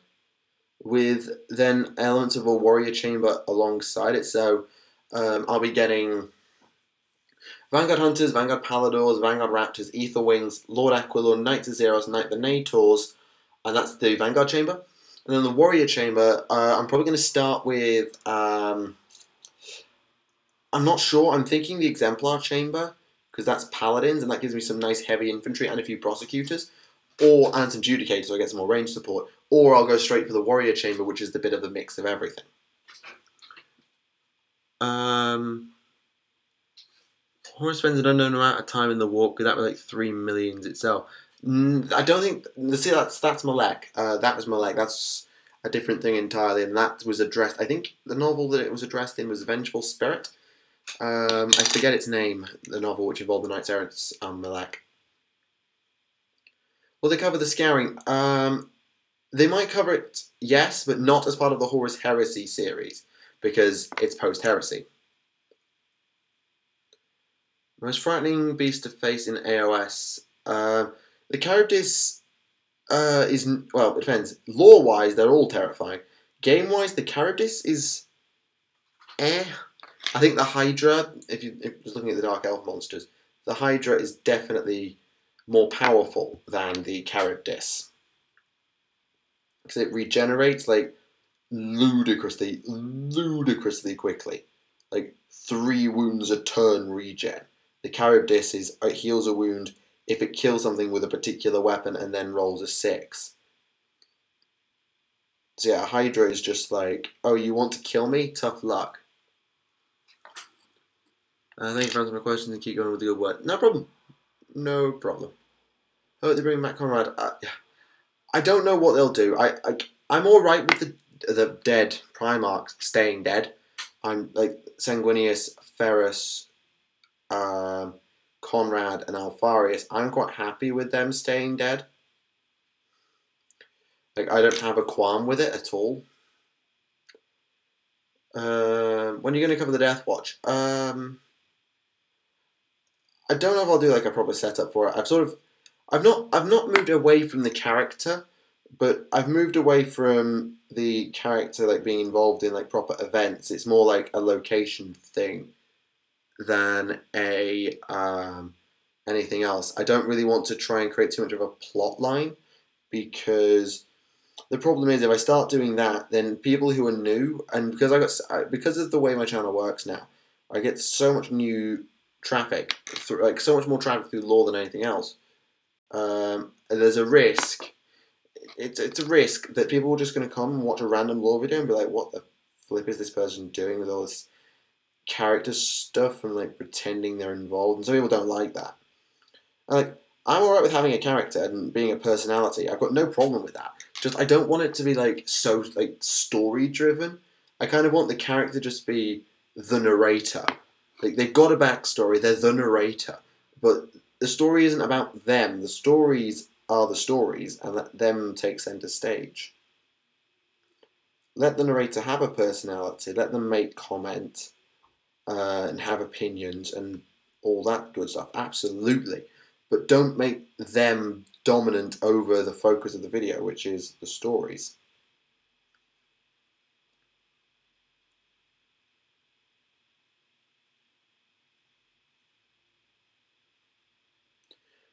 with then elements of a Warrior chamber alongside it. So I'll be getting Vanguard Hunters, Vanguard Paladors, Vanguard Raptors, Ether Wings, Lord Aquilor, Knights of Zeros, Knight Venators, and that's the Vanguard chamber. And then the Warrior chamber, I'm probably going to start with, I'm not sure, I'm thinking the Exemplar chamber, because that's Paladins, and that gives me some nice heavy infantry and a few Prosecutors, and some Judicators, so I get some more range support, or I'll go straight for the Warrior chamber, which is the bit of a mix of everything. Horus spends an unknown amount of time in the warp, because that was like 3 millions itself. I don't think, see, that's Malek. That was Malek, that's a different thing entirely, and that was addressed, I think the novel that it was addressed in was Vengeful Spirit. I forget its name, the novel which involved the Knights Errant and Malek. Will they cover the Scouring? They might cover it, yes, but not as part of the Horus Heresy series, because it's post-Heresy. Most frightening beast to face in AOS. The Charybdis is, well, it depends. Lore-wise, they're all terrifying. Game-wise, the Charybdis is I think the Hydra, if you're looking at the Dark Elf monsters, the Hydra is definitely more powerful than the Charybdis. Because it regenerates, like, ludicrously quickly. Like, 3 wounds a turn regen. The Charybdis heals a wound if it kills something with a particular weapon and then rolls a 6. So yeah, Hydra is just like, oh, you want to kill me? Tough luck. Thank you for answering my questions and keep going with the good work. No problem. No problem. I hope they bring back Conrad. I don't know what they'll do. I'm alright with the dead Primarchs staying dead. I'm like Sanguinius, Ferrus, Conrad, and Alfarius. I'm quite happy with them staying dead. Like, I don't have a qualm with it at all. When are you going to cover the Death Watch? I don't know if I'll do like a proper setup for it. I've not moved away from the character, but I've moved away from the character like being involved in like proper events. It's more like a location thing than a anything else. I don't really want to try and create too much of a plot line, because the problem is if I start doing that, then people who are new, and because of the way my channel works now, I get so much new traffic, like so much more traffic through lore than anything else. There's a risk. It's a risk that people are just going to come and watch a random lore video and be like, "What the flip is this person doing with all this character stuff and like pretending they're involved?" And some people don't like that. Like, I'm alright with having a character and being a personality. I've got no problem with that. Just I don't want it to be like so like story driven. I kind of want the character just to be the narrator. Like, they've got a backstory, they're the narrator, but the story isn't about them. The stories are the stories, and let them take center stage. Let the narrator have a personality, let them make comment, and have opinions, and all that good stuff, absolutely. But don't make them dominant over the focus of the video, which is the stories.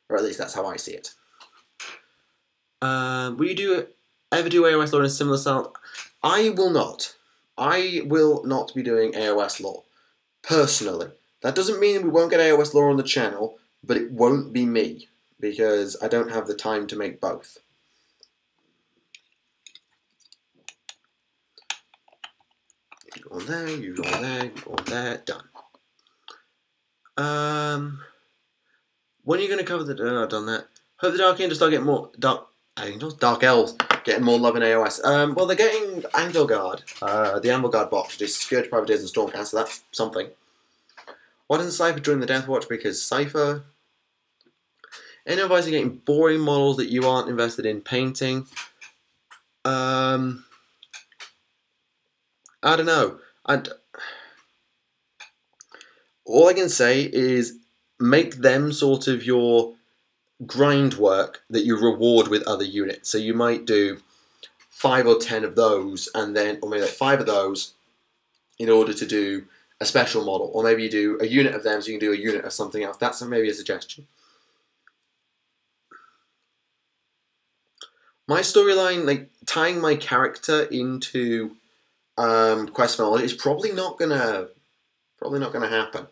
Or at least that's how I see it. Will you ever do AOS lore in a similar style? I will not. I will not be doing AOS lore. Personally. That doesn't mean we won't get AOS lore on the channel, but it won't be me, because I don't have the time to make both. You go on there, you go on there, you go on there, done. When are you going to cover the... I've done that. Hope the Dark Angels start getting more... Dark Angels? Dark Elves. getting more love in AOS. Well, they're getting Anvil Guard, the Anvil Guard box, which is Scourge, Privateers, and Stormcast, so that's something. Why doesn't Cypher join the Death Watch? Because Cypher... Any advice on getting boring models that you aren't invested in painting? I don't know. All I can say is make them sort of your grind work that you reward with other units. So you might do 5 or 10 of those, and then, or maybe like 5 of those in order to do a special model. Or maybe you do a unit of them so you can do a unit of something else. That's maybe a suggestion. My storyline, like tying my character into Quest for Knowledge, is probably not gonna happen.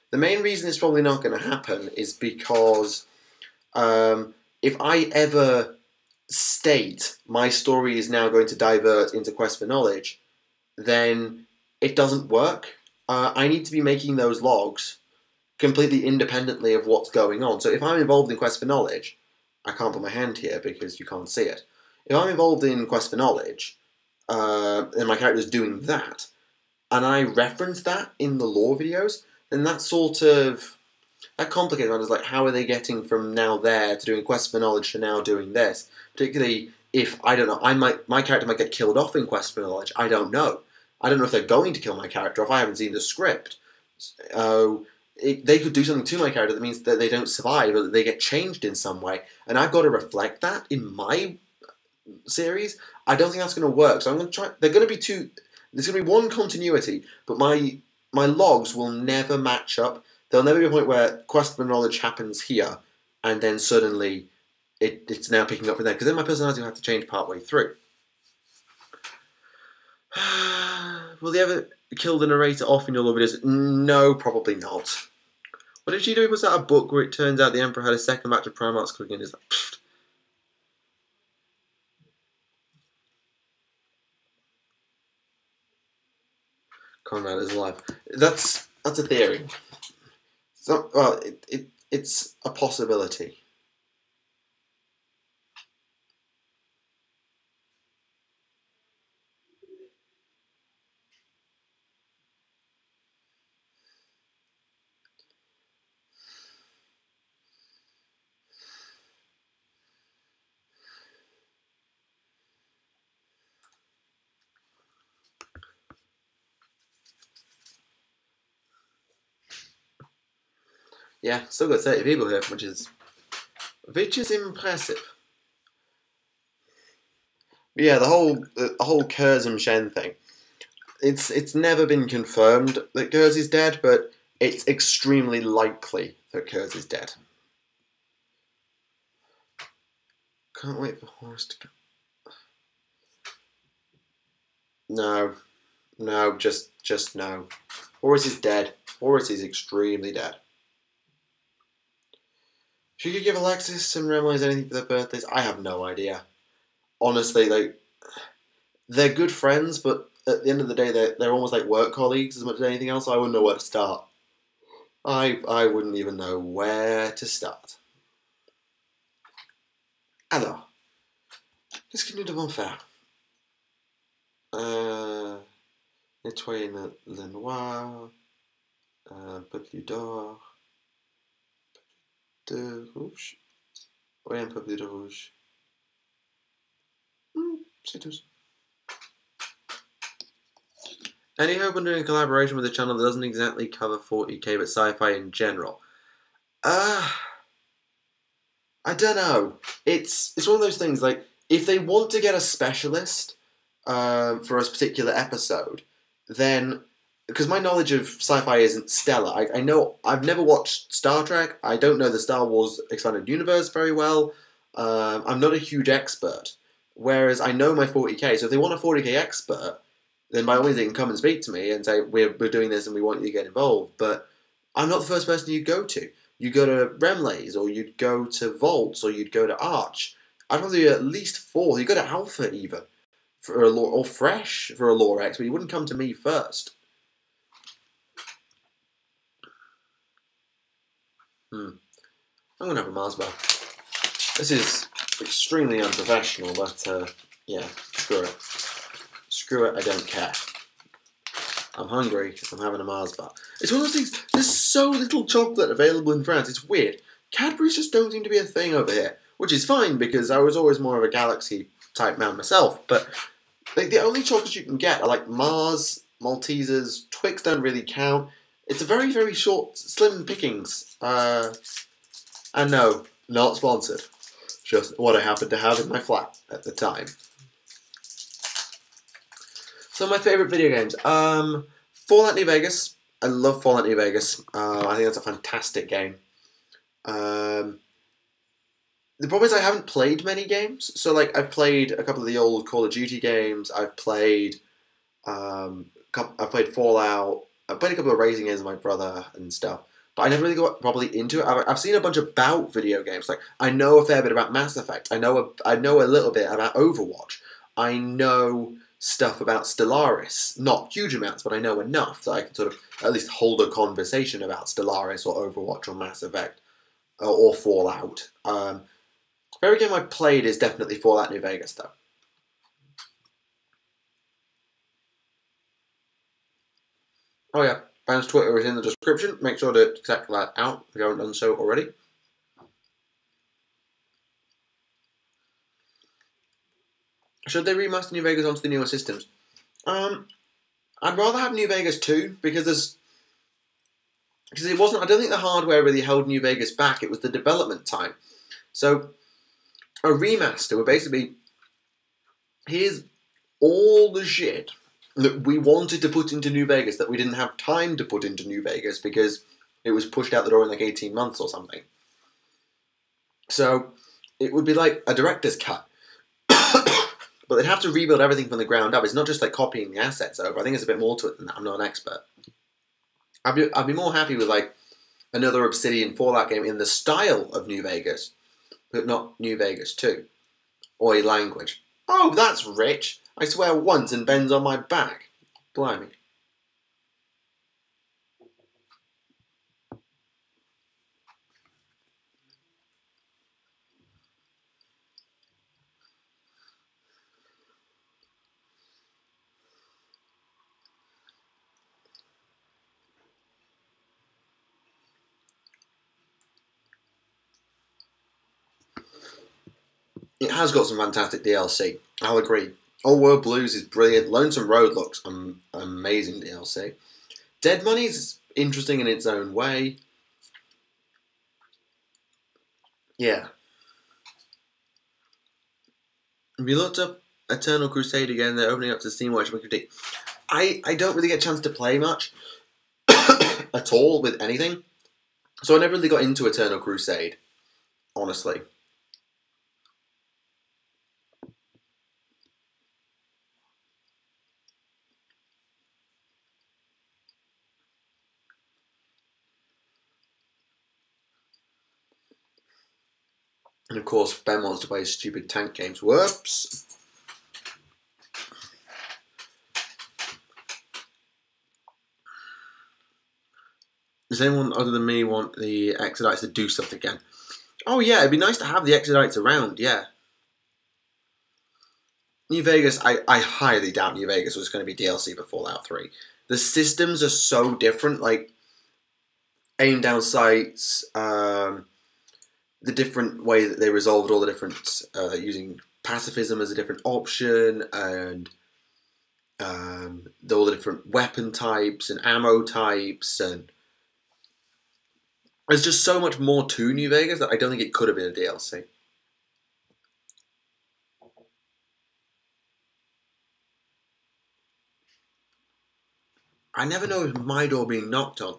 The main reason it's probably not gonna happen is because if I ever state my story is now going to divert into Quest for Knowledge, then it doesn't work. I need to be making those logs completely independently of what's going on. So if I'm involved in Quest for Knowledge, I can't put my hand here because you can't see it. If I'm involved in Quest for Knowledge, and my character's doing that, and I reference that in the lore videos, then that sort of... that complicates matters, like how are they getting from now there to doing Quest for Knowledge to now doing this? Particularly if, I don't know, my character might get killed off in Quest for Knowledge. I don't know. I don't know if they're going to kill my character, if I haven't seen the script. They could do something to my character that means that they don't survive, or that they get changed in some way. And I've got to reflect that in my series. I don't think that's going to work. So I'm going to try... There's going to be one continuity, but my logs will never match up. There'll never be a point where Quest for Knowledge happens here, and then suddenly it's now picking up from there, because then my personality will have to change partway through. Will they ever kill the narrator off in your lore videos? No, probably not. What did she do? Was that a book where it turns out the Emperor had a second batch of Primarchs cooking? Is that... Conrad is alive. That's a theory. So, well, it's a possibility. Yeah, still got 30 people here, which is impressive. But yeah, the whole Kurzum Shen thing. It's never been confirmed that Kurz is dead, but it's extremely likely that Kurz is dead. Can't wait for Horus to go. No, just no. Horus is dead. Horus is extremely dead. If you could give Alexis and Remlise anything for their birthdays, I have no idea. Honestly, like, they're good friends, but at the end of the day, they're almost like work colleagues as much as anything else, so I wouldn't know where to start. I wouldn't even know where to start. Alors, qu'est-ce que nous devons faire? Nettoyer le noir, un peu plus d'or, de rouge, oui, un peu plus de rouge. C'est tout. Any hope on doing a collaboration with a channel that doesn't exactly cover 40k but sci-fi in general? I don't know. It's one of those things, like, if they want to get a specialist for a particular episode, then, because my knowledge of sci-fi isn't stellar. I know I've never watched Star Trek. I don't know the Star Wars Expanded Universe very well. I'm not a huge expert. Whereas I know my 40k, so if they want a 40k expert, then by all means they can come and speak to me and say, we're doing this and we want you to get involved. But I'm not the first person you'd go to. You go to Remlays, or you'd go to Volts, or you'd go to Arch. I'd probably do at least 4. You go to Alpha even, for a lore, or Fresh for a lore expert. You wouldn't come to me first. I'm going to have a Mars bar. This is extremely unprofessional, but Yeah, screw it. Screw it, I don't care. I'm hungry, I'm having a Mars bar. It's one of those things, there's so little chocolate available in France, it's weird. Cadbury's just don't seem to be a thing over here, which is fine because I was always more of a Galaxy type man myself, but like, the only chocolates you can get are like Mars, Maltesers, Twix don't really count. It's a very, very short, slim pickings. And no, not sponsored. Just what I happened to have in my flat at the time. So my favourite video games. Fallout New Vegas. I love Fallout New Vegas. I think that's a fantastic game. The problem is I haven't played many games. So like I've played a couple of the old Call of Duty games. I've played Fallout. I've played a couple of racing games with my brother and stuff. But I never really got properly into it. I've seen a bunch about video games. Like I know a fair bit about Mass Effect. I know a little bit about Overwatch. I know stuff about Stellaris. Not huge amounts, but I know enough that I can sort of at least hold a conversation about Stellaris or Overwatch or Mass Effect or Fallout. Every game I've played is definitely Fallout New Vegas, though. Oh yeah, Band's Twitter is in the description. Make sure to check that out if you haven't done so already. Should they remaster New Vegas onto the newer systems? I'd rather have New Vegas 2 because it wasn't. I don't think the hardware really held New Vegas back. It was the development time. So a remaster would basically, here's all the shit that we wanted to put into New Vegas that we didn't have time to put into New Vegas because it was pushed out the door in like 18 months or something. So it would be like a director's cut. But they'd have to rebuild everything from the ground up. It's not just like copying the assets over. I think there's a bit more to it than that. I'm not an expert. I'd be more happy with like another Obsidian Fallout game in the style of New Vegas, but not New Vegas 2. Oi, language. Oh, that's rich. I swear once and Ben's on my back. Blimey. It has got some fantastic DLC. I'll agree. Old World Blues is brilliant. Lonesome Road looks amazing DLC. Dead Money's interesting in its own way. Yeah. If you looked up Eternal Crusade again, they're opening up to Steam Watch Critique. I don't really get a chance to play much at all with anything. So I never really got into Eternal Crusade, honestly. And of course, Ben wants to play stupid tank games. Whoops. Does anyone other than me want the Exodites to do stuff again? Oh yeah, it'd be nice to have the Exodites around, yeah. New Vegas, I highly doubt New Vegas was going to be DLC for Fallout 3. The systems are so different, like aim down sights, the different way that they resolved all the different, using pacifism as a different option, and all the different weapon types and ammo types, and there's just so much more to New Vegas that I don't think it could have been a DLC. I never know if my door being knocked on.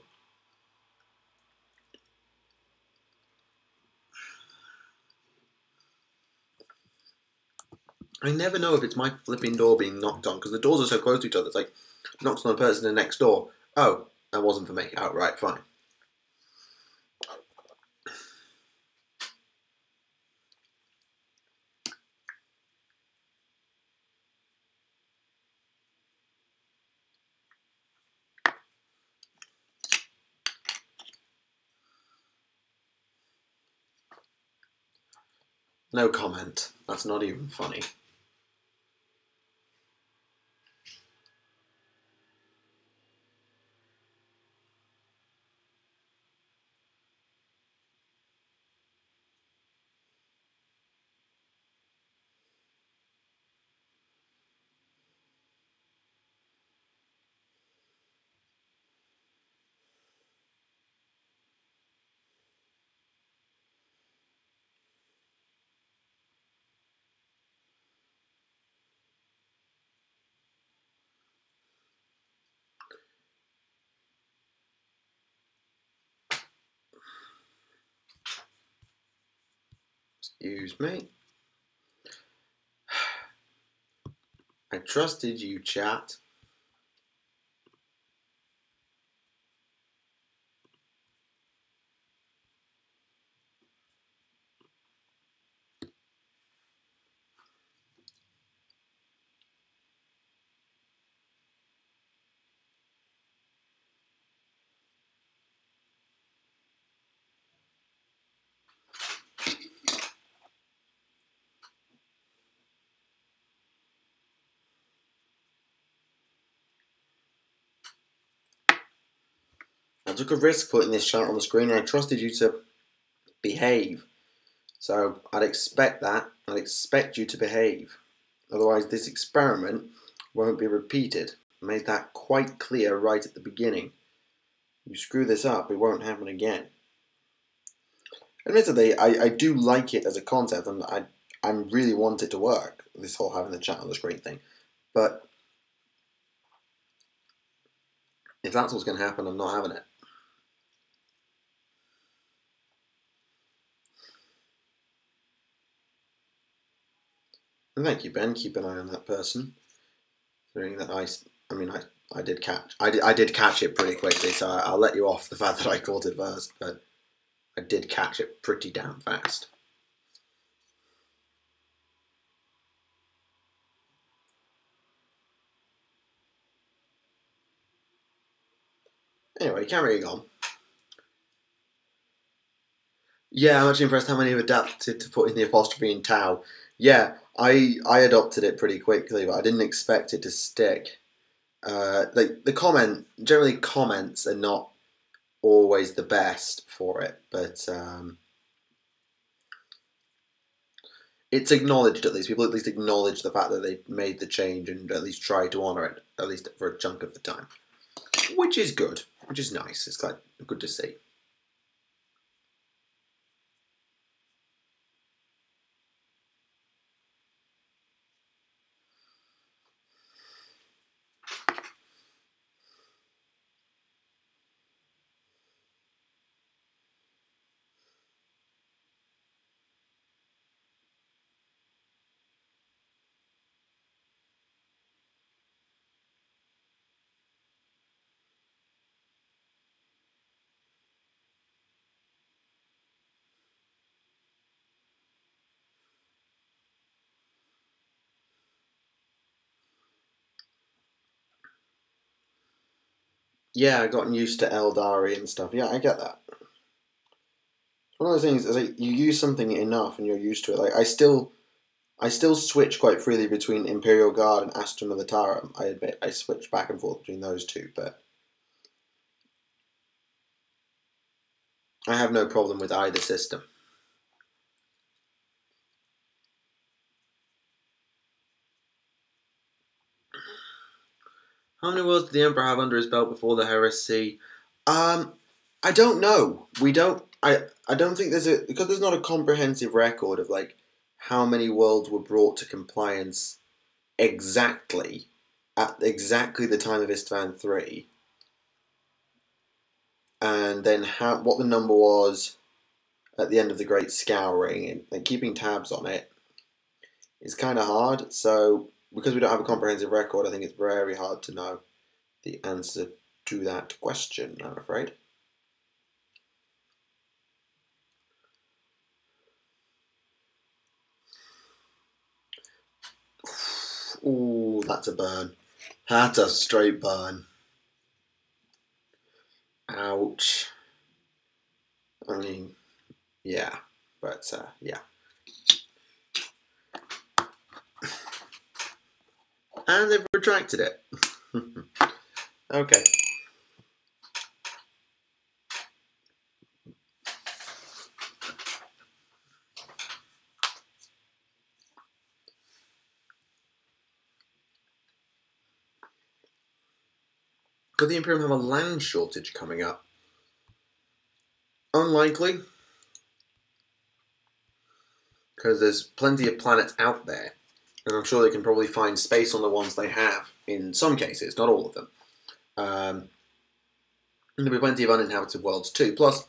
I never know if it's my flipping door being knocked on because the doors are so close to each other. It's like knocks on the person in the next door. Oh, that wasn't for me. Oh, right, fine. No comment. That's not even funny. Excuse me. I trusted you, chat. I took a risk putting this chat on the screen and I trusted you to behave. So I'd expect that. I'd expect you to behave. Otherwise this experiment won't be repeated. I made that quite clear right at the beginning. You screw this up, it won't happen again. Admittedly, I do like it as a concept and I really want it to work, this whole having the chat on the screen thing. But if that's what's going to happen, I'm not having it. And thank you, Ben. Keep an eye on that person. Considering that I did catch it pretty quickly, so I'll let you off the fact that I caught it first, but I did catch it pretty damn fast. Anyway, carrying on. Yeah, I'm actually impressed how many have adapted to putting the apostrophe in Tau. Yeah, I adopted it pretty quickly, but I didn't expect it to stick. Like generally comments are not always the best for it, but it's acknowledged at least. People at least acknowledge the fact that they made the change and at least try to honour it, at least for a chunk of the time. Which is good, which is nice. It's quite good to see. Yeah, I've gotten used to Eldari and stuff. Yeah, I get that. One of those things is like you use something enough and you're used to it. Like I still switch quite freely between Imperial Guard and Astra Militarum. I admit I switch back and forth between those two, but I have no problem with either system. How many worlds did the Emperor have under his belt before the heresy? I don't know. We don't. I don't think because there's not a comprehensive record of like how many worlds were brought to compliance exactly at exactly the time of Istvan 3, and then what the number was at the end of the Great Scouring, and keeping tabs on it is kind of hard. So because we don't have a comprehensive record, I think it's very hard to know the answer to that question, I'm afraid. Ooh, that's a burn. That's a straight burn. Ouch. I mean, yeah, but yeah. And they've retracted it. Okay. Could the Imperium have a land shortage coming up? Unlikely. Because there's plenty of planets out there. And I'm sure they can probably find space on the ones they have, in some cases, not all of them. And there'll be plenty of uninhabited worlds too. Plus,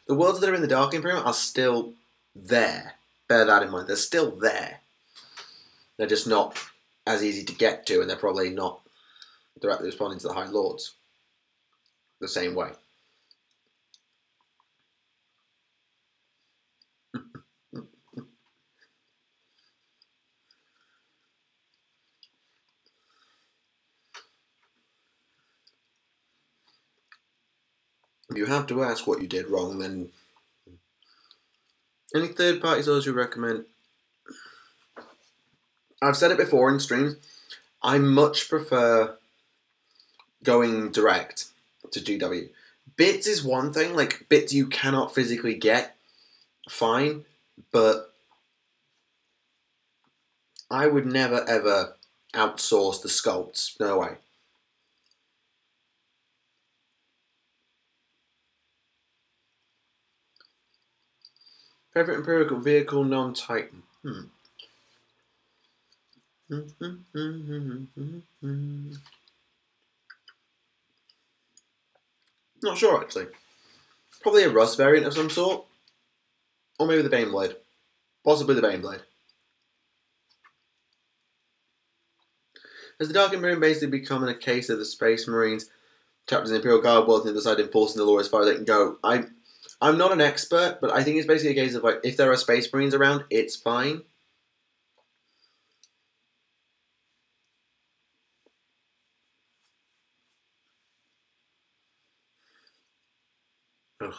the worlds that are in the Dark Imperium are still there. bear that in mind. They're still there. They're just not as easy to get to, and they're probably not directly responding to the High Lords the same way. If you have to ask what you did wrong, then any third-party source you recommend? I've said it before in streams. I much prefer going direct to GW. Bits is one thing, like bits you cannot physically get, fine, but I would never ever outsource the sculpts. No way. Favorite Imperial vehicle, non-Titan. Not sure, actually. Probably a Rust variant of some sort. Or maybe the Baneblade. Possibly the Baneblade. Has the Dark Imperium basically become a case of the Space Marines, chapters in the Imperial Guard world, and decide enforcing the law as far as they can go? I'm not an expert, but I think it's basically a case of, like, if there are Space Marines around, it's fine. Ugh.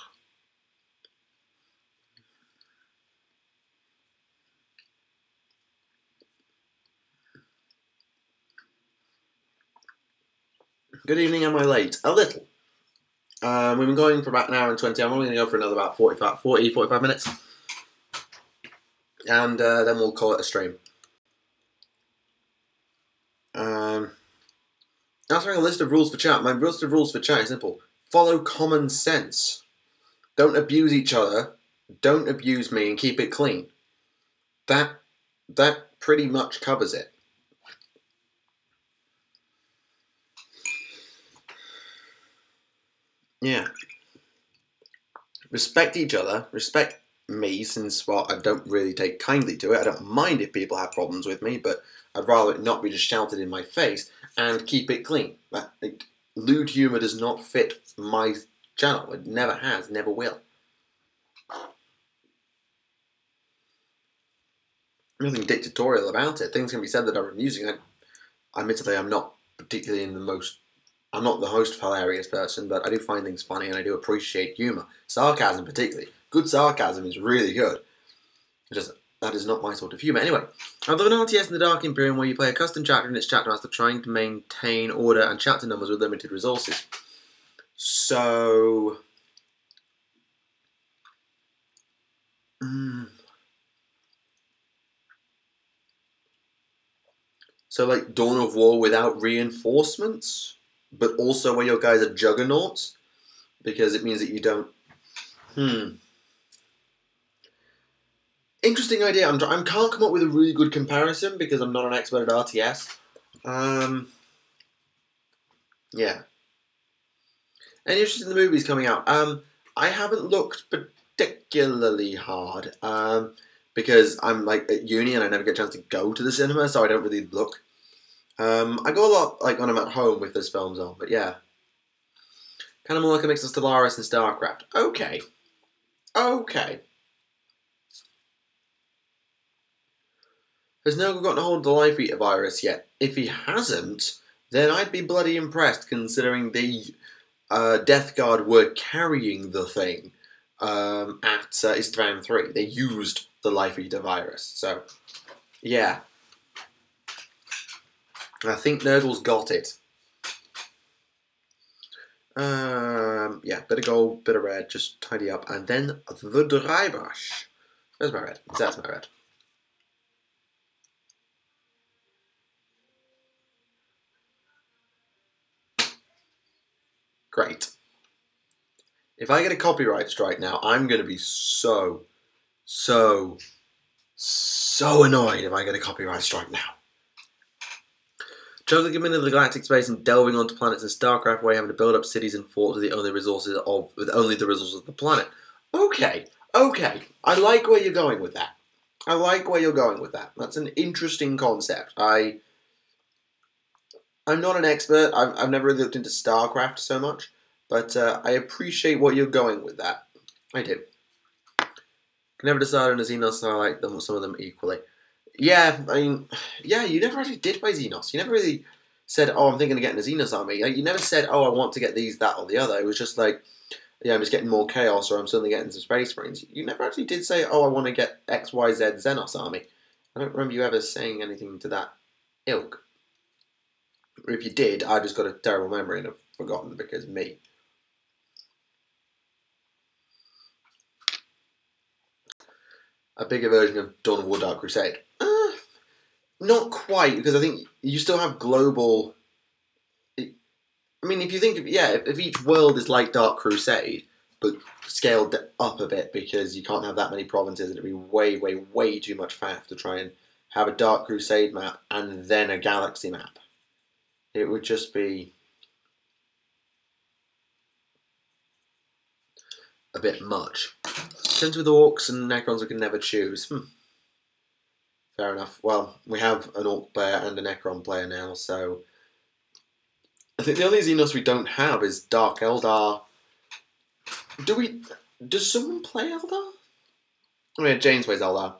Good evening, am I late? A little. We've been going for about an hour and 20. I'm only going to go for another about 45 minutes. And then we'll call it a stream. Answering a list of rules for chat. My list of rules for chat is simple. Follow common sense. Don't abuse each other. Don't abuse me, and keep it clean. That pretty much covers it. Yeah. Respect each other. Respect me, since, well, I don't really take kindly to it. I don't mind if people have problems with me, but I'd rather it not be just shouted in my face, and keep it clean. Lewd humour does not fit my channel. It never has, never will. Nothing dictatorial about it. Things can be said that are amusing. Admittedly, I'm not particularly I'm not the most hilarious person, but I do find things funny and I do appreciate humour. Sarcasm particularly. Good sarcasm is really good. That is not my sort of humour. Anyway, I've done an RTS in the Dark Imperium where you play a custom chapter and its chapter master trying to maintain order and chapter numbers with limited resources. So... So, like, Dawn of War without reinforcements, but also where your guys are juggernauts, because it means that you don't... Interesting idea. I can't come up with a really good comparison because I'm not an expert at RTS. Yeah. Any interest in the movies coming out? I haven't looked particularly hard because I'm like at uni and I never get a chance to go to the cinema, so I don't really look. I go a lot like when I'm at home with those films on, but yeah. Kind of more like a mix of Stellaris and StarCraft. Okay. Okay. Has Nurgle gotten a hold of the Life Eater virus yet? If he hasn't, then I'd be bloody impressed, considering the Death Guard were carrying the thing at Istvan 3. They used the Life Eater virus, so yeah. I think Nurgle's got it. Yeah, bit of gold, bit of red, just tidy up, and then the dry brush. Where's my red? That's my red. Great. If I get a copyright strike now, I'm going to be so annoyed if I get a copyright strike now. Juggling him into the galactic space and delving onto planets in StarCraft way, having to build up cities and forts with only the resources of the planet. Okay, okay. I like where you're going with that. I like where you're going with that. That's an interesting concept. I'm not an expert. I've never really looked into StarCraft so much, but I appreciate what you're going with that. I do. Can never decide on a Xenos, so I like them, some of them equally. Yeah, I mean, yeah, you never actually did play Xenos. You never really said, oh, I'm thinking of getting a Xenos army. You never said, oh, I want to get these, that, or the other. It was just like, yeah, I'm just getting more Chaos, or I'm suddenly getting some Space Marines. You never actually did say, oh, I want to get XYZ Xenos army. I don't remember you ever saying anything to that ilk. Or if you did, I just got a terrible memory and have forgotten because me. A bigger version of Dawn of War Dark Crusade. Not quite, because I think you still have global... I mean, if you think of... Yeah, if each world is like Dark Crusade, but scaled up a bit because you can't have that many provinces, it'd be way, way, way too much faff to try and have a Dark Crusade map and then a Galaxy map. It would just be a bit much. Since with Orcs and Necrons we can never choose. Fair enough. Well, we have an Orc player and a Necron player now, so... I think the only Xenos we don't have is Dark Eldar. Does someone play Eldar? I mean, James plays Eldar.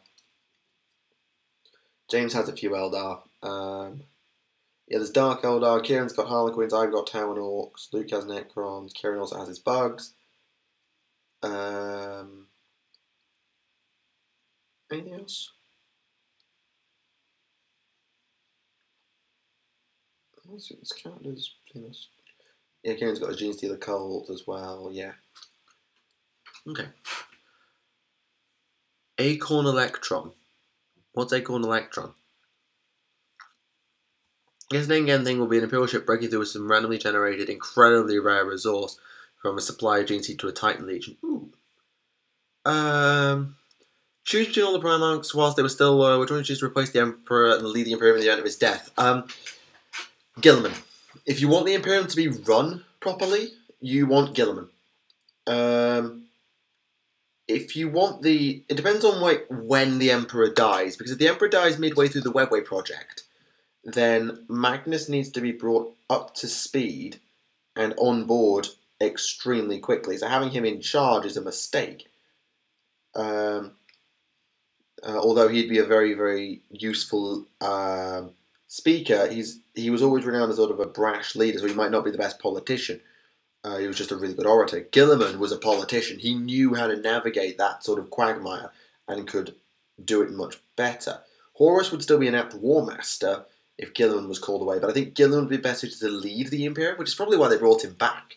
James has a few Eldar. Yeah, there's Dark Eldar. Kieran's got Harlequins. I've got Tau and Orcs. Luke has Necrons. Kieran also has his bugs. Anything else? It's counted as Xenos. Yeah, Kieran's got a Gene Stealer cult as well. Yeah. Okay. Acorn Electron. What's Acorn Electron? I guess an endgame thing will be an Imperial ship breaking through with some randomly generated, incredibly rare resource from a supply of Gene Seed to a Titan Legion. Ooh. Choose between all the Primarchs whilst they were still loyal. Which one choose to replace the Emperor and lead the Imperium in the event of his death? Guilliman. If you want the Imperium to be run properly, you want Guilliman. If you want the... It depends on when the Emperor dies, because if the Emperor dies midway through the Webway project, then Magnus needs to be brought up to speed and on board extremely quickly. So having him in charge is a mistake. Although he'd be a very, very useful speaker, he was always renowned as sort of a brash leader, so he might not be the best politician. He was just a really good orator. Guilliman was a politician. He knew how to navigate that sort of quagmire and could do it much better. Horus would still be an apt war master if Guilliman was called away, but I think Guilliman would be better to lead the Imperium, which is probably why they brought him back.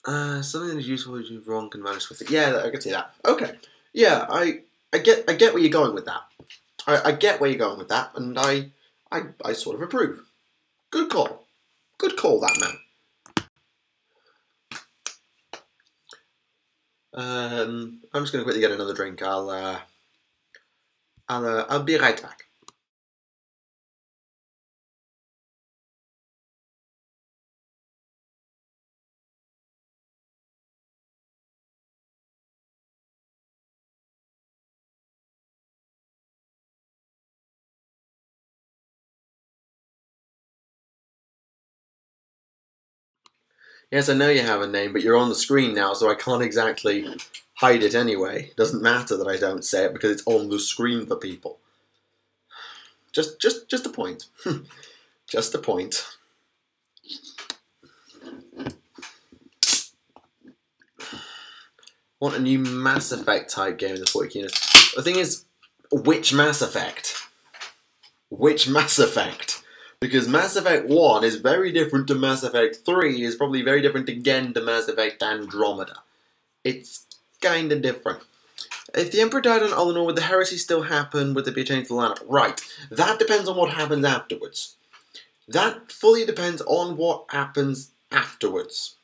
Something that is useful if you're wrong can vanish with it. Yeah, I can see that. Okay. Yeah, I get where you're going with that. I get where you're going with that, and I sort of approve. Good call. Good call, that man. I'm just going to quickly get another drink. I'll be right back. Yes, I know you have a name, but you're on the screen now, so I can't exactly hide it anyway. Doesn't matter that I don't say it because it's on the screen for people. Just a point. Just a point. Want a new Mass Effect type game in the 40 units. The thing is, which Mass Effect? Which Mass Effect? Because Mass Effect 1 is very different to Mass Effect 3, is probably very different again to Mass Effect Andromeda. It's kind of different. If the Emperor died on Ullanor, would the heresy still happen? Would there be a change to the lineup? Right. That depends on what happens afterwards. That fully depends on what happens afterwards.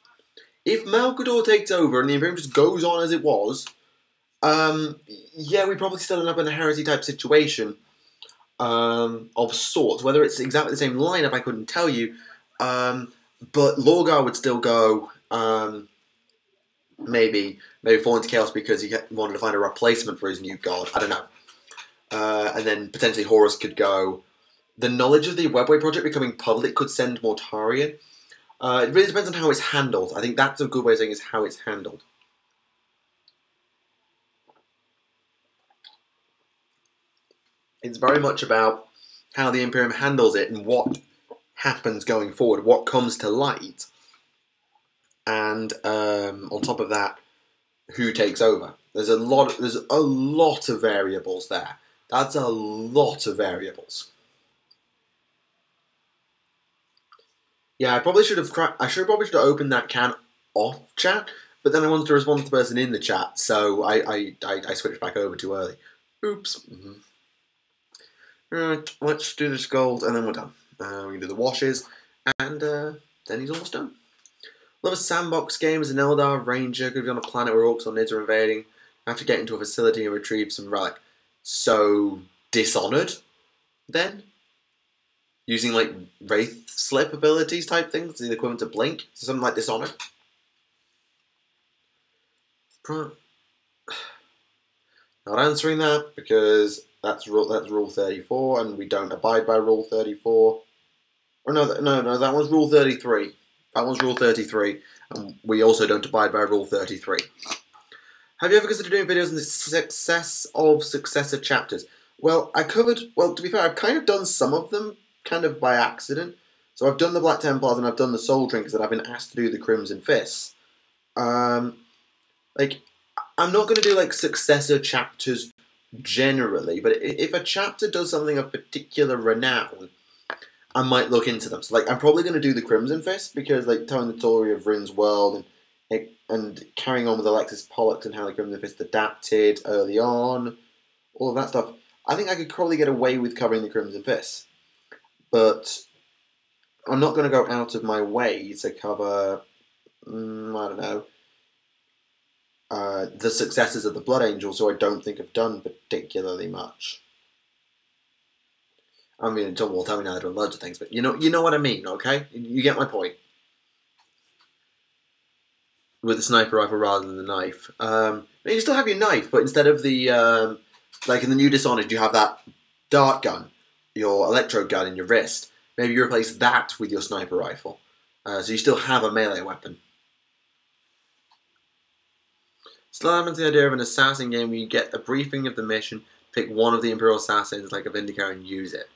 If Malkador takes over and the Imperium just goes on as it was, yeah, we probably still end up in a heresy type situation. Of sorts. Whether it's exactly the same lineup, I couldn't tell you. But Lorgar would still go. maybe fall into chaos because he wanted to find a replacement for his new god. I don't know. And then potentially Horus could go. The knowledge of the Webway project becoming public could send Mortarion. It really depends on how it's handled. I think that's a good way of saying is how it's handled. It's very much about how the Imperium handles it and what happens going forward, what comes to light, and on top of that, who takes over. There's a lot of variables there. That's a lot of variables. Yeah, I probably should have opened that can off chat, but then I wanted to respond to the person in the chat, so I switched back over too early. Oops. Right, let's do this gold, and then we're done. We can do the washes, and then he's almost done. Love a sandbox game as an Eldar Ranger. Could be on a planet where orcs or Nids are invading. Have to get into a facility and retrieve some relic. So, Dishonored, then? Using, like, Wraith Slip abilities type things, the equivalent to Blink. So something like Dishonored. Not answering that, because that's rule 34, and we don't abide by rule 34. Oh, no, that was rule 33. That was rule 33, and we also don't abide by rule 33. Have you ever considered doing videos on the success of successor chapters? Well, to be fair, I've kind of done some of them, kind of by accident. So I've done the Black Templars and I've done the Soul Drinkers, and I've been asked to do the Crimson Fists. Like, I'm not going to do, like, successor chapters generally, but if a chapter does something of particular renown, I might look into them. So, like, I'm probably going to do the Crimson Fist, because, like, telling the story of Rin's world and carrying on with Alexis Pollux and how the Crimson Fist adapted early on, all of that stuff, I think I could probably get away with covering the Crimson Fist. But I'm not going to go out of my way to cover, I don't know, the successors of the Blood Angels, who I don't think have done particularly much. I mean, John will tell me now they're doing loads of things, but you know what I mean, okay? You get my point. With the sniper rifle rather than the knife. You still have your knife, but instead of the, like in the new Dishonored, you have that dart gun, your electro gun in your wrist. Maybe you replace that with your sniper rifle. So you still have a melee weapon. Still happens the idea of an assassin game where you get a briefing of the mission, pick one of the Imperial assassins like a Vindicator and use it.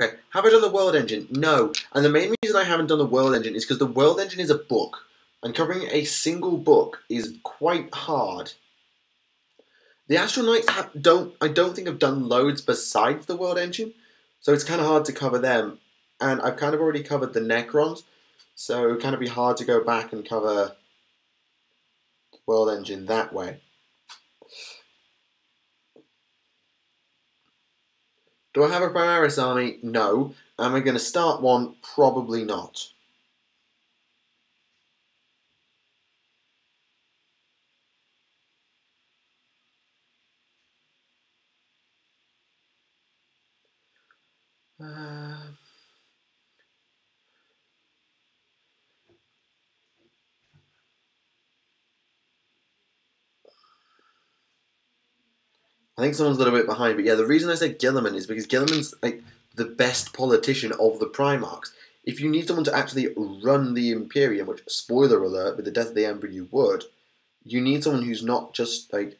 Okay, have I done the World Engine? No. And the main reason I haven't done the World Engine is because the World Engine is a book. And covering a single book is quite hard. The Astral Knights I don't think I've done loads besides the World Engine. So it's kind of hard to cover them. And I've kind of already covered the Necrons. So it would kind of be hard to go back and cover the World Engine that way. Do I have a Primaris army? No. Am I going to start one? Probably not. I think someone's a little bit behind, but yeah, the reason I said Gilliman is because Gilliman's like the best politician of the Primarchs. If you need someone to actually run the Imperium, which, spoiler alert, with the death of the Emperor you would, you need someone who's not just like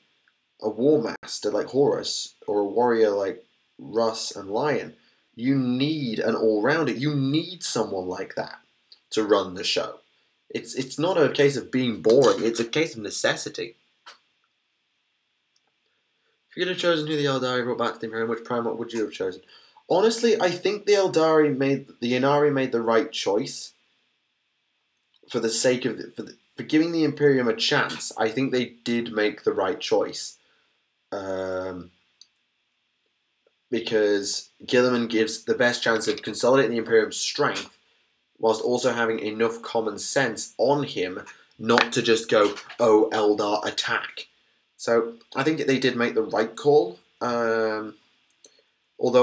a war master like Horus, or a warrior like Russ and Lion. You need an all-rounder. You need someone like that to run the show. It's not a case of being boring, it's a case of necessity. If you could have chosen who the Eldari brought back to the Imperium, which Primarch would you have chosen? Honestly, I think the Inari made the right choice. For the sake of for giving the Imperium a chance, I think they did make the right choice. Because Gilliman gives the best chance of consolidating the Imperium's strength, whilst also having enough common sense on him not to just go, oh, Eldar, attack. So I think they did make the right call. Although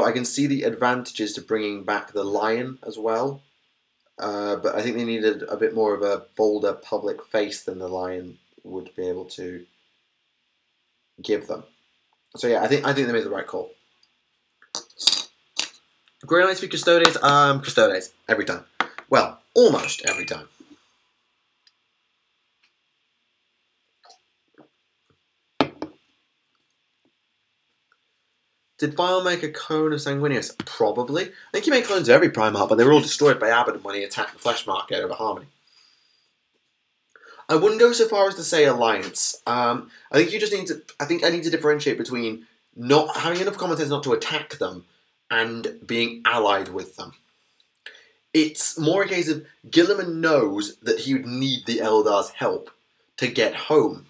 I can see the advantages to bringing back the Lion as well. But I think they needed a bit more of a bolder public face than the Lion would be able to give them. So yeah, I think they made the right call. Grey Knights v Custodes. Custodes every time. Well, almost every time. Did Bile make a clone of Sanguinius? Probably. I think he made clones of every Primarch, but they were all destroyed by Abaddon when he attacked the Flesh Market over Harmony. I wouldn't go so far as to say alliance. I think you just need to. I think I need to differentiate between not having enough common sense not to attack them and being allied with them. It's more a case of Guilliman knows that he would need the Eldar's help to get home,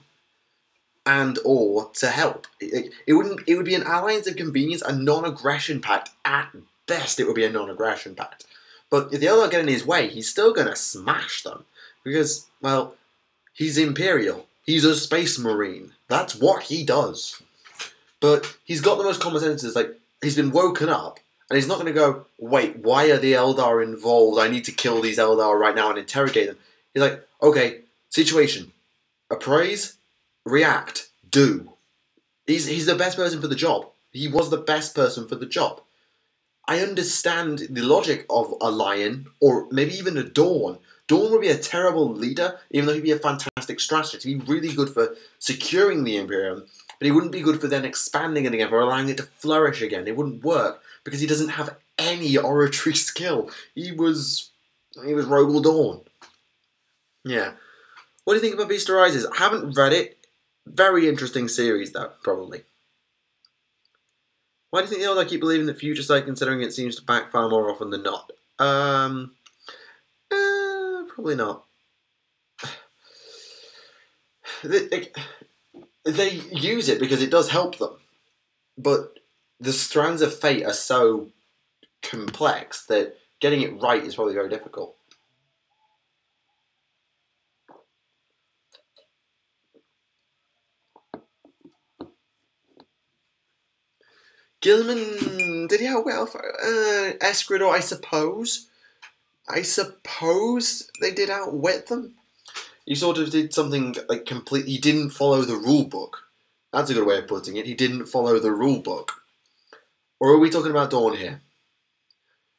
and or to help. It would be an alliance of convenience, a non-aggression pact. At best, it would be a non-aggression pact. But if the Eldar get in his way, he's still going to smash them because, well, he's Imperial. He's a space marine. That's what he does. But he's got the most common sense. It's like he's been woken up, and he's not going to go, wait, why are the Eldar involved? I need to kill these Eldar right now and interrogate them. He's like, okay, situation. Appraise, react, do. He's the best person for the job. He was the best person for the job. I understand the logic of a Lion, or maybe even a Dawn. Dawn would be a terrible leader, even though he'd be a fantastic strategist. He'd be really good for securing the Imperium, but he wouldn't be good for then expanding it again, for allowing it to flourish again. It wouldn't work, because he doesn't have any oratory skill. He was Rogel Dawn. Yeah. What do you think about Beast Arises? I haven't read it. Very interesting series, though, probably. Why do you think the Eldar keep believing the future sight, considering it seems to backfire more often than not? Probably not. They use it because it does help them. But the strands of fate are so complex that getting it right is probably very difficult. Guilliman, did he outwit Escridor? I suppose. I suppose they did outwit them. He sort of did something like complete. He didn't follow the rule book. That's a good way of putting it. He didn't follow the rule book. Or are we talking about Dawn here?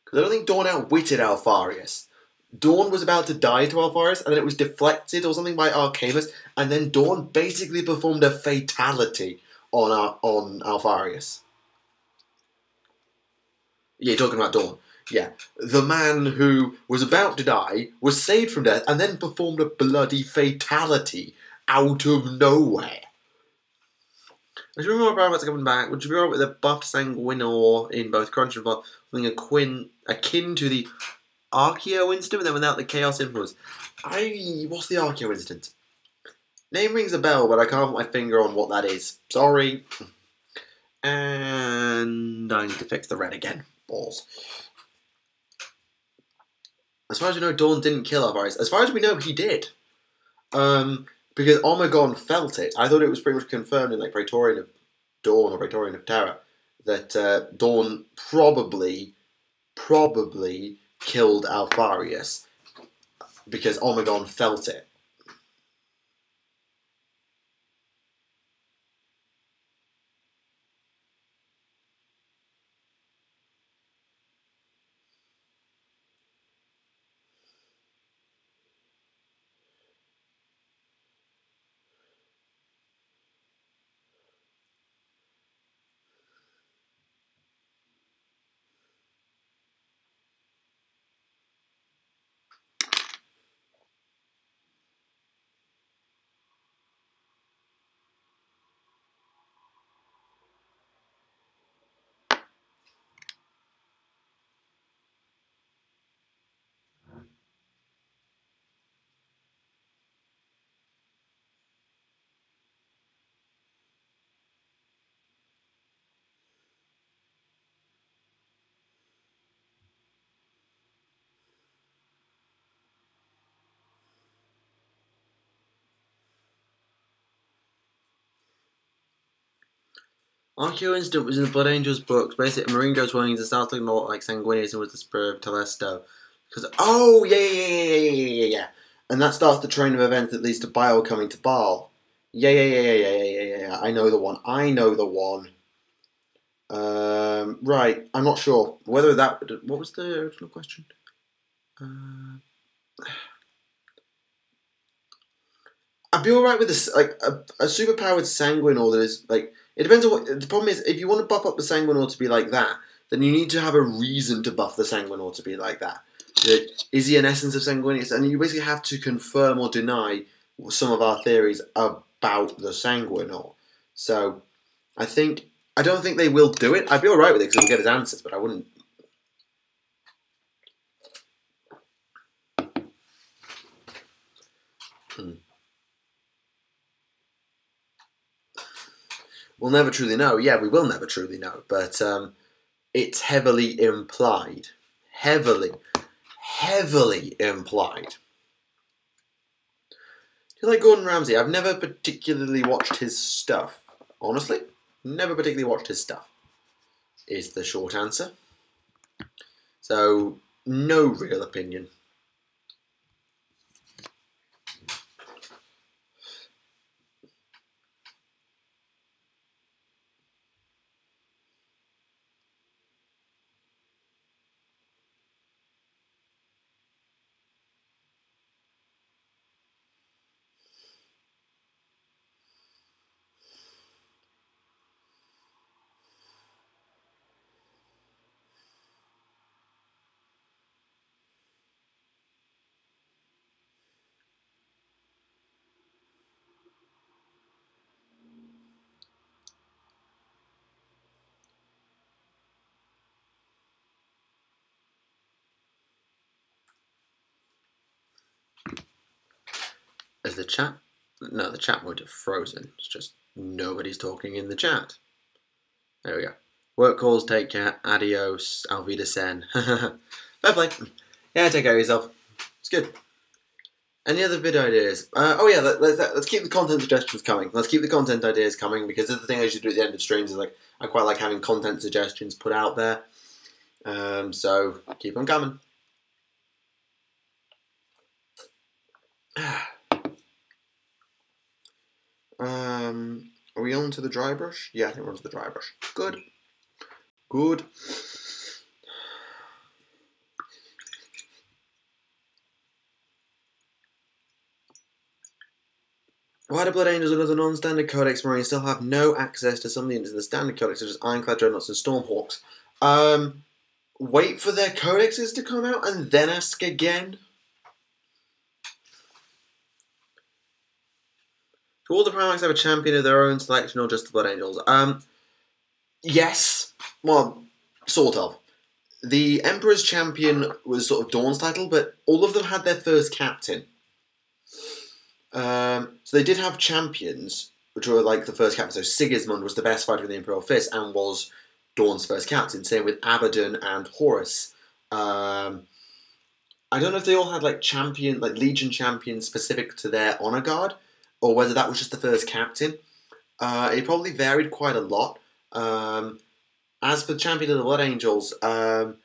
Because I don't think Dawn outwitted Alfarius. Dawn was about to die to Alfarius, and then it was deflected or something by Arcamus, and then Dawn basically performed a fatality on Alfarius. Yeah, you're talking about Dawn. Yeah. The man who was about to die was saved from death and then performed a bloody fatality out of nowhere. As you remember more about coming back, would you be alright with a buffed Sanguinor in both Crunch and Vol, something akin to the Archeo incident, but then without the Chaos influence? What's the Archeo incident? Name rings a bell, but I can't put my finger on what that is. Sorry. And I need to fix the red again. Balls. As far as we know, Dawn didn't kill Alvarez. As far as we know, he did. Because Omegon felt it. I thought it was pretty much confirmed in like Praetorian of Dawn or Praetorian of Terror that Dawn probably killed Alfarius because Omegon felt it. Archeo incident was in the Blood Angels books. Basically, Marine goes willing to start looking more like Sanguinius and was the spirit of Telesto. Because yeah. And that starts the train of events that leads to Bile coming to Baal. Yeah. I know the one. Right. I'm not sure whether that. What was the original question? I'd be alright with this, like a superpowered Sanguinor that is like. It depends on what. The problem is, if you want to buff up the Sanguinor to be like that, then you need to have a reason to buff the Sanguinor to be like that. Is he an essence of Sanguinius? And you basically have to confirm or deny some of our theories about the Sanguinor. So, I don't think they will do it. I'd be alright with it because we'll get his answers, but I wouldn't. We'll never truly know. Yeah, we will never truly know. But it's heavily implied. Heavily implied. Do you like Gordon Ramsay? I've never particularly watched his stuff. Honestly, never particularly watched his stuff. Is the short answer. So, no real opinion. Is the chat? No, the chat would have frozen. It's just nobody's talking in the chat. There we go. Work calls, take care, adios, Alvida Sen. Fair play. Yeah, take care of yourself. It's good. Any other video ideas? Oh yeah, let's keep the content suggestions coming. Let's keep the content ideas coming because that's the thing I usually do at the end of streams is like I quite like having content suggestions put out there. So keep them coming. Are we on to the dry brush? Yeah, I think we're on to the dry brush. Good. Good. Why do Blood Angels and other non-standard Codex Marines still have no access to some of the standard Codex, such as Ironclad Dreadnoughts and Stormhawks? Wait for their Codexes to come out and then ask again? Do all the Primarchs have a champion of their own selection or just the Blood Angels? Yes. Well, sort of. The Emperor's champion was sort of Dawn's title, but all of them had their first captain. So they did have champions, which were like the first captain. So Sigismund was the best fighter in the Imperial Fist and was Dawn's first captain. Same with Abaddon and Horus. I don't know if they all had like Legion champions specific to their honor guard, or whether that was just the first captain. It probably varied quite a lot. As for the champion of the Blood Angels, well,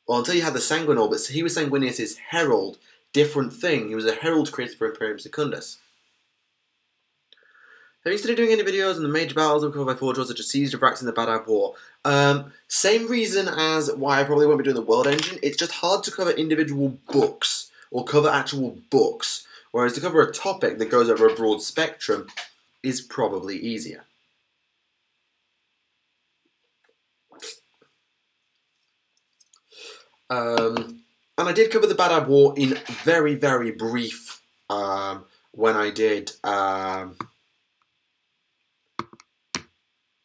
until you had the Sanguinor, but he was Sanguinius' herald. Different thing. He was a herald created for Imperium Secundus. Have you started doing any videos on the major battles covered by Forge Wars, such as Siege of Rax and the Badab War? Same reason as why I probably won't be doing the World Engine. It's just hard to cover individual books, or cover actual books. Whereas to cover a topic that goes over a broad spectrum is probably easier. And I did cover the Badab War in very, very brief when I did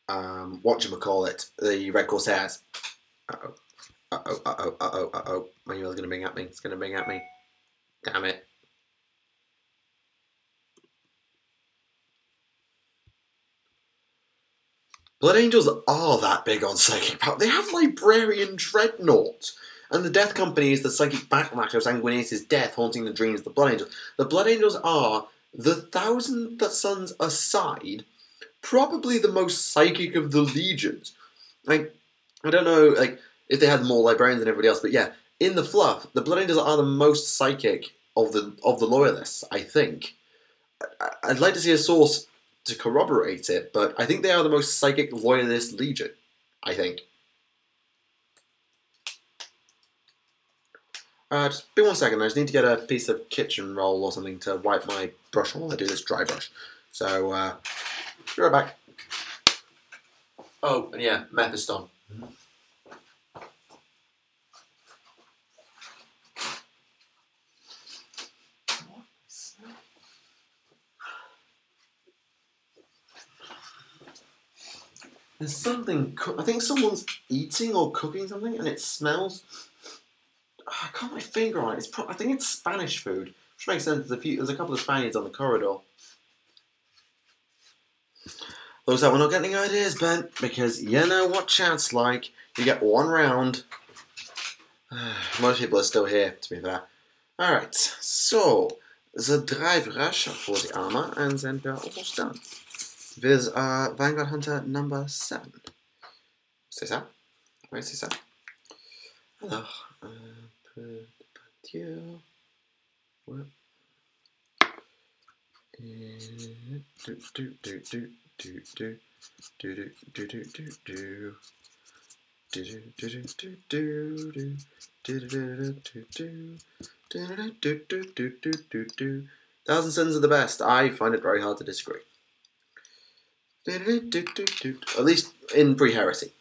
whatchamacallit, the Red Corsairs. Uh-oh. My email's gonna bing at me. It's gonna bing at me. Damn it. Blood Angels are that big on psychic power. They have Librarian Dreadnought. And the Death Company is the psychic backlash of Sanguinius' death haunting the dreams of the Blood Angels. The Blood Angels are, the Thousand Suns aside, probably the most psychic of the legions. I don't know if they had more librarians than everybody else, but yeah, in the fluff, the Blood Angels are the most psychic of the loyalists. I think. I'd like to see a source to corroborate it, but I think they are the most psychic loyalist legion. I think. Just be 1 second. I just need to get a piece of kitchen roll or something to wipe my brush on while I do this dry brush. So, be right back. Oh, and yeah, Mephiston. There's something. I think someone's eating or cooking something, and it smells. I can't put my finger on it. I think it's Spanish food, which makes sense. There's a couple of Spaniards on the corridor. Looks like we're not getting any ideas, Ben, because you know what chat's like. You get 1 round. Most people are still here, to be fair. Alright, so the drive rush for the armor, and then we're almost done. With Vanguard Hunter number 7. C'est ça? Oui, c'est ça. Alors, Thousand Sins are the best. I find it very hard to disagree. At least in pre-heresy.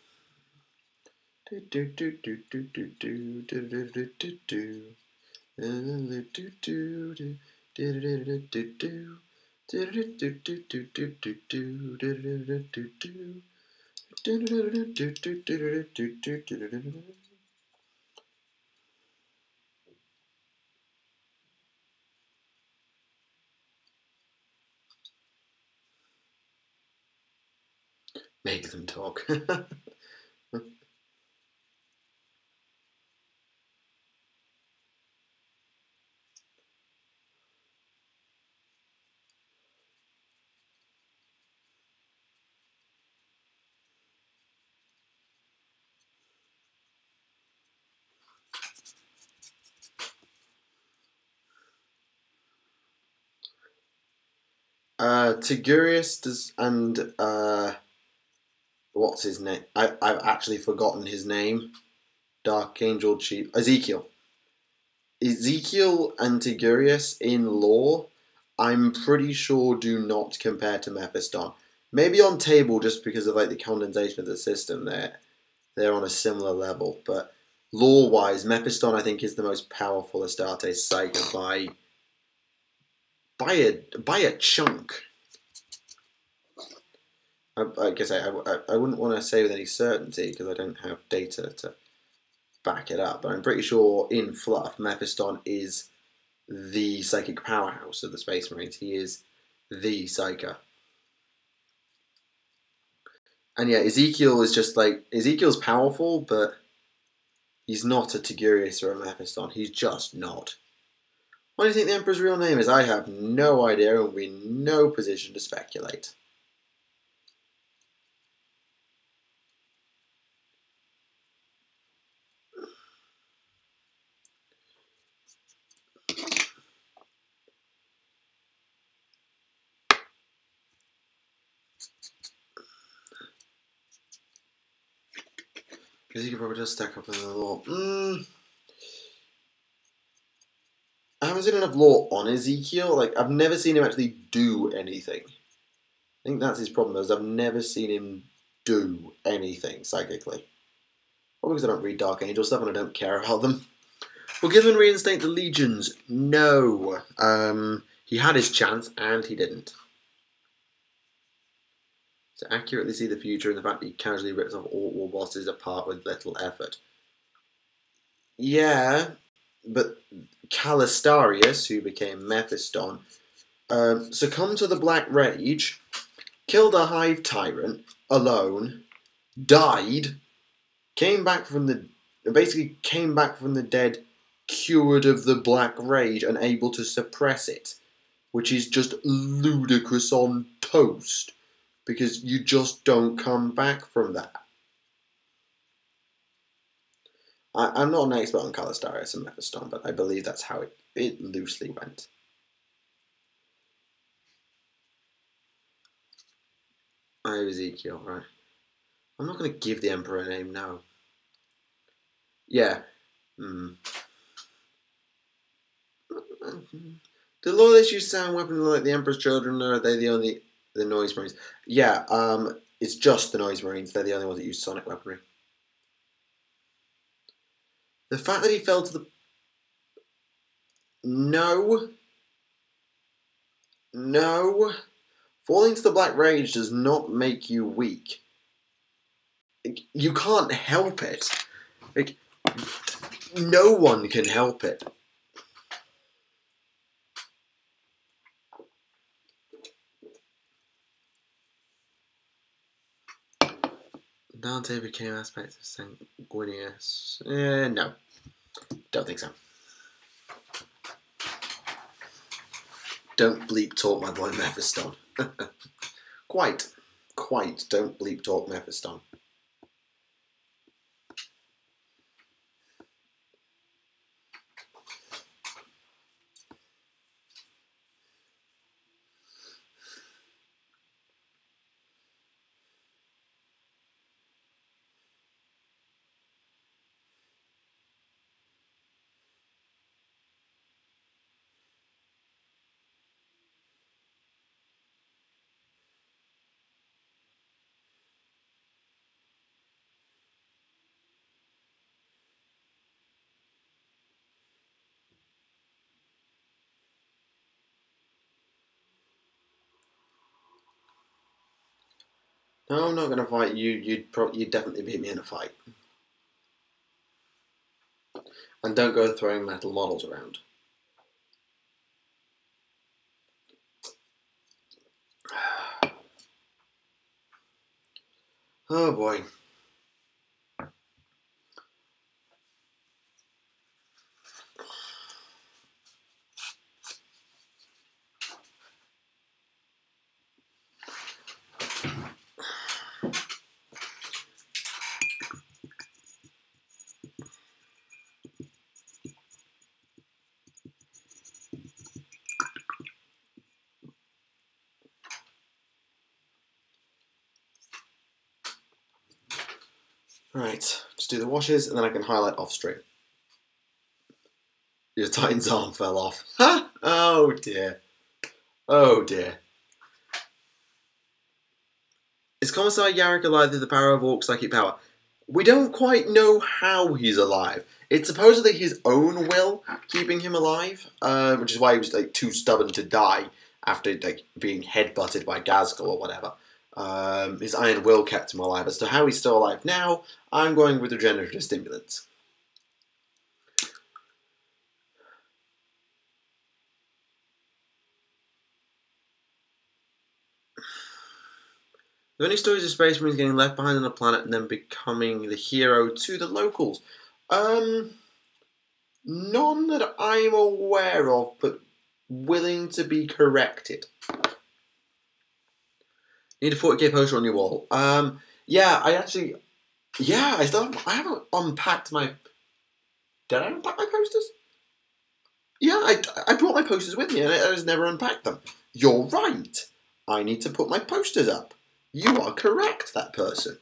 Make them talk. Tigurius does, and what's his name? I've actually forgotten his name. Dark Angel Chief Ezekiel. Ezekiel and Tigurius in lore, I'm pretty sure do not compare to Mephiston. Maybe on table, just because of like the condensation of the system, they're on a similar level. But lore-wise, Mephiston I think is the most powerful Astartes Psyker by a chunk. I guess I wouldn't want to say with any certainty because I don't have data to back it up, but I'm pretty sure in fluff, Mephiston is the psychic powerhouse of the Space Marines. He is the Psyker. And yeah, Ezekiel is just like, Ezekiel's powerful, but he's not a Tigurius or a Mephiston. He's just not. What do you think the Emperor's real name is? I have no idea and we're in no position to speculate. Because he could probably just stack up in the lore. I haven't seen enough lore on Ezekiel. Like, I've never seen him actually do anything. I think that's his problem, is I've never seen him do anything psychically. Probably because I don't read Dark Angel stuff and I don't care about them. Will Gilman reinstate the legions? No. He had his chance and he didn't. To accurately see the future and the fact that he casually rips off all war bosses apart with little effort. Yeah, but Calistarius, who became Mephiston, succumbed to the Black Rage, killed a Hive Tyrant alone, died, basically came back from the dead, cured of the Black Rage and able to suppress it, which is just ludicrous on toast. Because you just don't come back from that. I'm not an expert on Calistarius and Mephiston, but I believe that's how it loosely went. I have Ezekiel, right? I'm not going to give the Emperor a name now. Yeah. Do Loyalists use sound weapons like the Emperor's Children, or are they the Noise Marines? Yeah, it's just the Noise Marines. They're the only ones that use sonic weaponry. The fact that he fell to the... No. Falling to the Black Rage does not make you weak. You can't help it. Like, no one can help it. Dante became aspects of Sanguinius. No. Don't think so. Don't bleep talk my boy Mephiston. Quite. Don't bleep talk Mephiston. No, I'm not going to fight you. You'd definitely beat me in a fight. And don't go throwing metal models around. Oh boy. Right, just do the washes and then I can highlight off stream. Your Titan's arm fell off. Ha! Oh dear. Oh dear. Is Commissar Yarrick alive through the power of Orc psychic power? We don't quite know how he's alive. It's supposedly his own will keeping him alive, which is why he was like too stubborn to die after like being headbutted by Gazgul or whatever. His iron will kept him alive. As to how he's still alive now, I'm going with regenerative stimulants. The only stories of Space Marines getting left behind on the planet and then becoming the hero to the locals. None that I'm aware of, but willing to be corrected. Need a 40k poster on your wall. Yeah, I haven't unpacked my... Did I unpack my posters? Yeah, I brought my posters with me and I just never unpacked them. You're right. I need to put my posters up. You are correct, that person.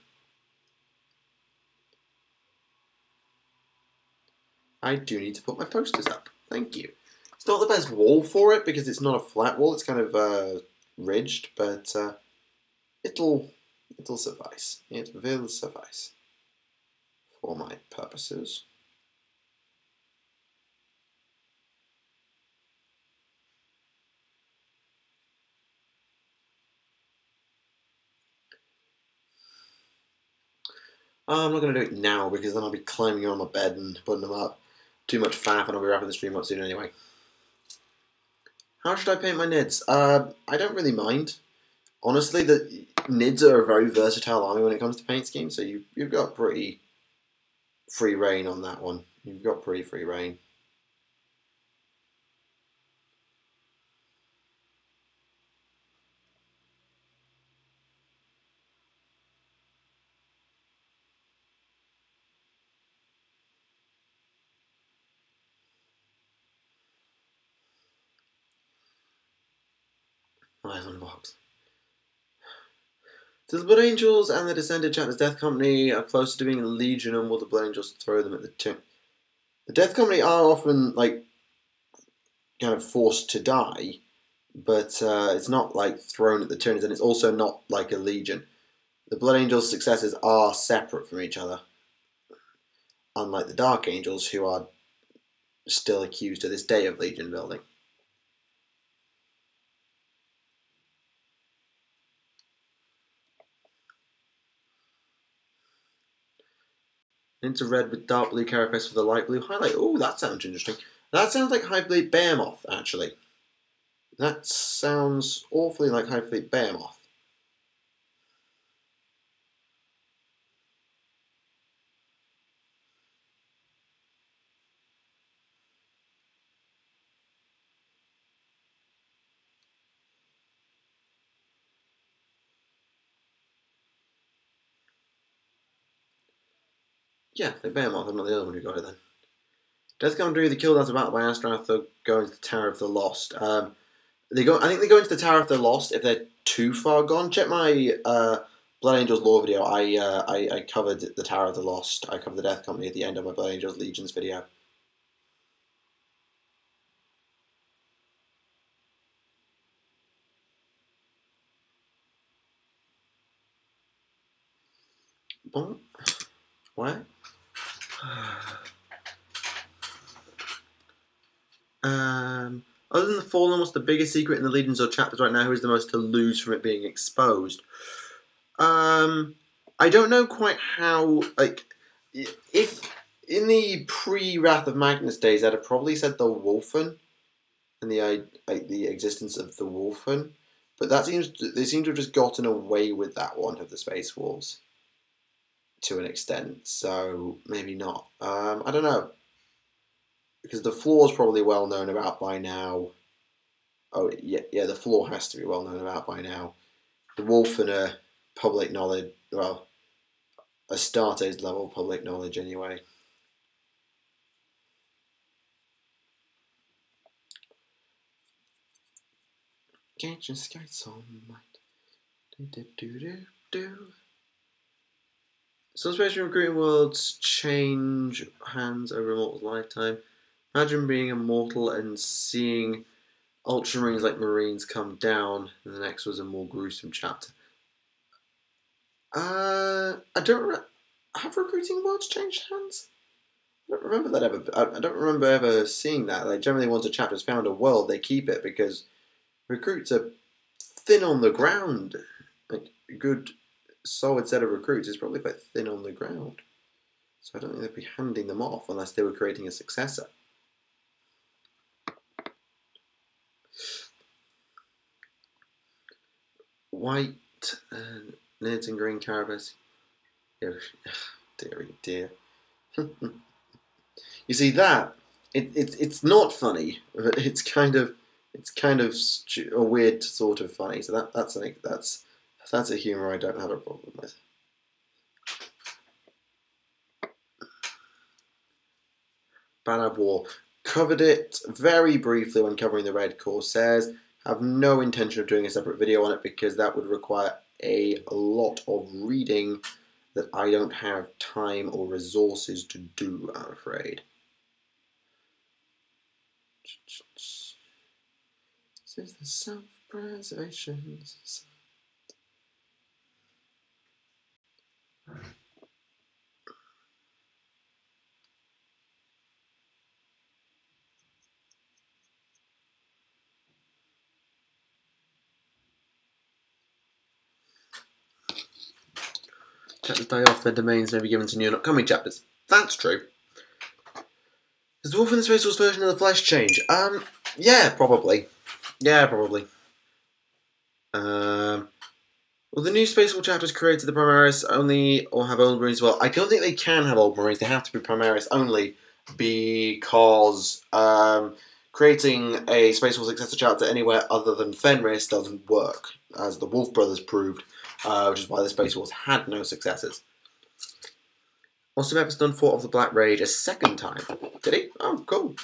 I do need to put my posters up. Thank you. It's not the best wall for it because it's not a flat wall. It's kind of ridged, but it'll suffice. It will suffice for my purposes. I'm not going to do it now because then I'll be climbing on my bed and putting them up. Too much faff and I'll be wrapping the stream up soon anyway. How should I paint my nids? I don't really mind. Honestly, the nids are a very versatile army when it comes to paint schemes, so you've got pretty free reign on that one. You've got pretty free reign. Live on box. Do the Blood Angels and the Descended Chapter's Death Company are closer to being a legion, and will the Blood Angels throw them at the tomb? The Death Company are often, like, kind of forced to die, but it's not, like, thrown at the tombs, and it's also not like a legion. The Blood Angels' successors are separate from each other, unlike the Dark Angels, who are still accused to this day of legion building. Into red with dark blue carapace with a light blue highlight. Oh, that sounds interesting. That sounds like Highblade Behemoth, actually. That sounds awfully like Highblade Behemoth. Yeah, the Behemoth. I'm not the other one who got it then. Death Company, the killed after battle by Astaroth, go into the Tower of the Lost. I think they go into the Tower of the Lost if they're too far gone. Check my Blood Angels lore video. I covered the Tower of the Lost. I covered the Death Company at the end of my Blood Angels Legions video. Boom. What? Other than the Fallen, what's the biggest secret in the Legions or chapters right now? Who is the most to lose from it being exposed? I don't know quite how. Like, if in the pre-Wrath of Magnus days, I'd have probably said the Wolfen and the existence of the Wolfen, but they seem to have just gotten away with that one of the Space Wolves to an extent. So maybe not. I don't know. Because the floor is probably well known about by now. Oh, yeah, the floor has to be well known about by now. The Wolfen are public knowledge, well, Astartes level public knowledge anyway. Can't you sky so much? Some space recruiting worlds change hands over a mortal's lifetime. Imagine being immortal and seeing Ultramarines like Marines come down, and the next was a more gruesome chapter. I don't have recruiting worlds changed hands? I don't remember that ever. I don't remember ever seeing that. Like, generally, once a chapter's found a world, they keep it because recruits are thin on the ground. Like, a good, solid set of recruits is probably quite thin on the ground. So I don't think they'd be handing them off unless they were creating a successor. White and nerds and green carapace. Oh, dearie dear. You see that it's not funny, but it's kind of a weird sort of funny. So that's a humor I don't have a problem with. Banab War. Covered it very briefly when covering the Red Corsairs. Have no intention of doing a separate video on it because that would require a lot of reading that I don't have time or resources to do, I'm afraid. This is the self-preservation. Chapters die off, their domains may be given to new and upcoming chapters. That's true. Does the Wolf in the Space Wolves version of the Flesh change? Yeah, probably. Yeah, probably. Will the new Space Wolf chapters created the Primaris only or have Old Marines as well? I don't think they can have Old Marines. They have to be Primaris only because creating a Space Wolf successor chapter anywhere other than Fenris doesn't work, as the Wolf Brothers proved. Which is why the Space Wolves had no successors. Also, Epperson fought off the Black Rage a second time. Did he? Oh, cool.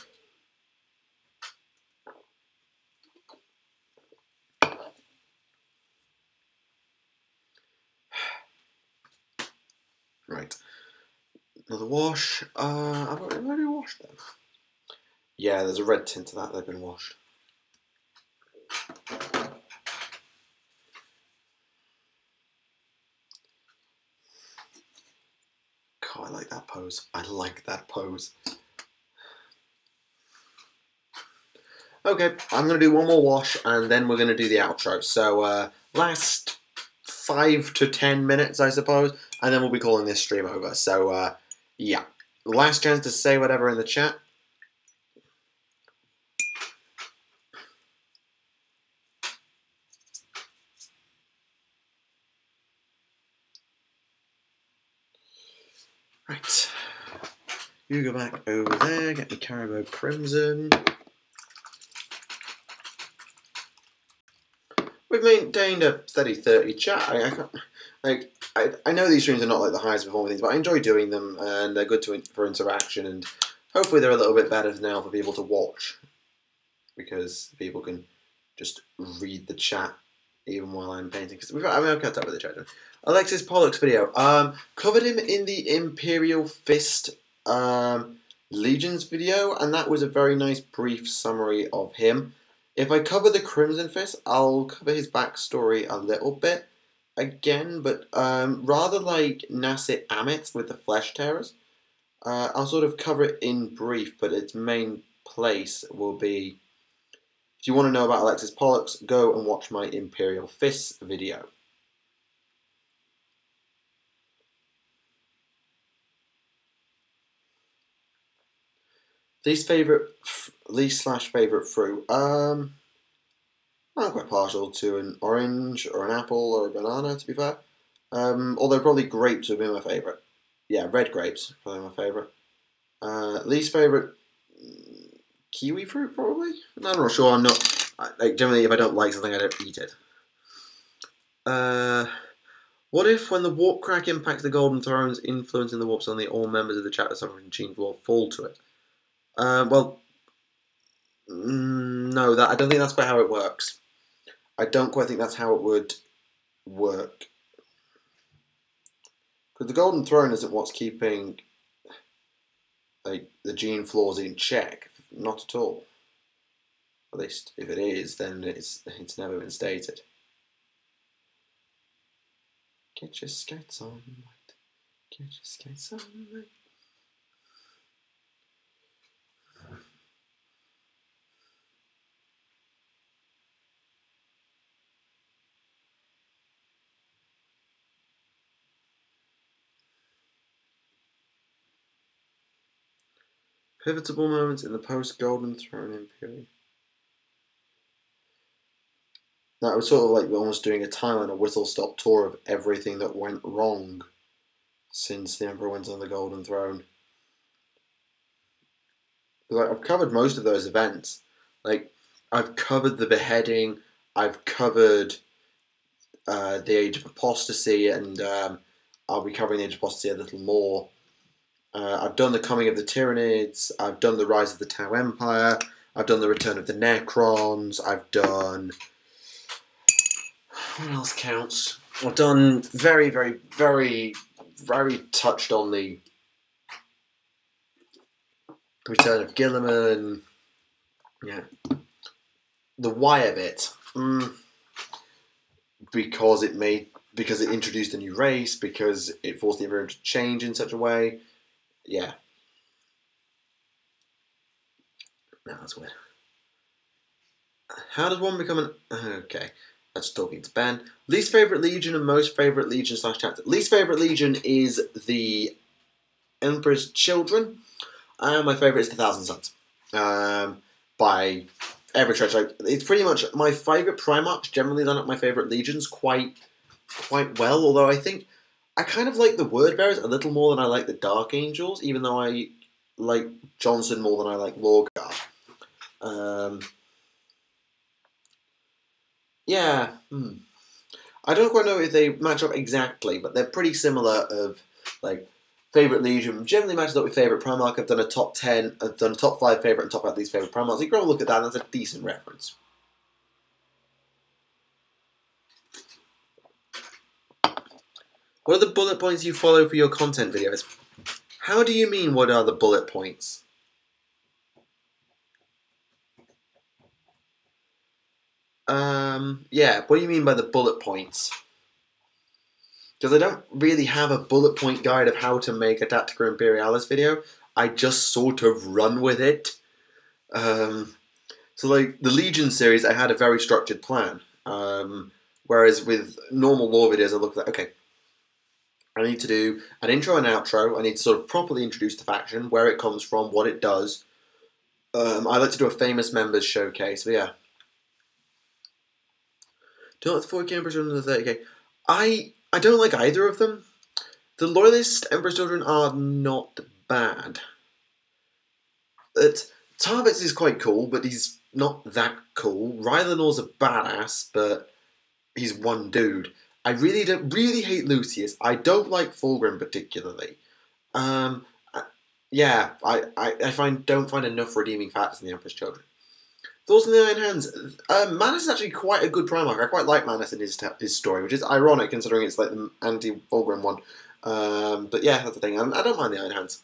Right. Another wash. Have I already washed them? Yeah, there's a red tint to that. They've been washed. God, I like that pose. I like that pose. Okay, I'm going to do one more wash and then we're going to do the outro. So, last 5 to 10 minutes, I suppose, and then we'll be calling this stream over. So, yeah. Last chance to say whatever in the chat. Right. You go back over there, get me Caribou Crimson. We've maintained a steady 30 chat. I know these streams are not like the highest performing things, but I enjoy doing them and they're good for interaction, and hopefully they're a little bit better now for people to watch because people can just read the chat even while I'm painting. Because I've kept up with the chat. Alexis Pollock's video. Covered him in the Imperial Fist Legions video, and that was a very nice brief summary of him. If I cover the Crimson Fist, I'll cover his backstory a little bit again, but rather like Nassit Amit with the Flesh Tearers, I'll sort of cover it in brief, but its main place will be, if you want to know about Alexis Pollock's, go and watch my Imperial Fists video. Least /favourite fruit. I'm quite partial to an orange or an apple or a banana, to be fair. Although probably grapes would be my favourite. Yeah, red grapes probably my favourite. Least favourite kiwi fruit, probably. I'm not sure. I'm not like generally if I don't like something, I don't eat it. What if when the warp crack impacts the Golden Throne's influence in the warp zone, all members of the chapter suffering Gene Floor fall to it? Well, no, I don't think that's quite how it works. I don't quite think that's how it would work. Because the Golden Throne isn't what's keeping like the gene flaws in check. Not at all. At least if it is, then it's never been stated. Get your skates on, mate. Get your skates on, mate. Pivotal moments in the post-Golden Throne Imperium. That was sort of like almost doing a timeline, a whistle-stop tour of everything that went wrong since the Emperor went on the Golden Throne. Like, I've covered most of those events. Like, I've covered the beheading, I've covered the Age of Apostasy, and I'll be covering the Age of Apostasy a little more. I've done the coming of the Tyranids, I've done the rise of the Tau Empire, I've done the return of the Necrons, I've done... what else counts? I've done very, very, very, very touched on the return of Gilliman. Yeah. The wire bit. Because it introduced a new race, because it forced the Imperium to change in such a way. Yeah. No, that's weird. How does one become an... okay. That's talking to Ben. Least favourite Legion and most favourite Legion / chapter. Least favourite Legion is the Emperor's Children. And my favourite is the Thousand Sons. By every stretch. Like, it's pretty much my favourite Primarchs generally line up my favourite Legions quite well. Although I think I kind of like the Word Bearers a little more than I like the Dark Angels, even though I like Johnson more than I like Lorgar. Yeah. I don't quite know if they match up exactly, but they're pretty similar of, like, favourite Legion. Generally matches up with favourite Primarch. I've done a top 10, I've done a top 5 favourite and top 5 least favourite Primarchs. You can go and look at that, and that's a decent reference. What are the bullet points you follow for your content videos? How do you mean, what are the bullet points? Yeah, what do you mean by the bullet points? Because I don't really have a bullet point guide of how to make a Tactica Imperialis video. I just sort of run with it. So like the Legion series, I had a very structured plan. Whereas with normal lore videos, I look like, okay, I need to do an intro and outro. I need to sort of properly introduce the faction, where it comes from, what it does. I like to do a famous members showcase, but yeah. Don't like the 40k Emperor's Children and the 30k. I don't like either of them. The Loyalist Emperor's Children are not bad. Tarvitz is quite cool, but he's not that cool. Rylanor's a badass, but he's one dude. I really hate Lucius. I don't like Fulgrim particularly. Yeah, I don't find enough redeeming factors in the Emperor's Children. Thoughts on the Iron Hands? Manus is actually quite a good Primarch. I quite like Manus in his story, which is ironic considering it's like the anti-Fulgrim one. But yeah, that's the thing. I don't mind the Iron Hands.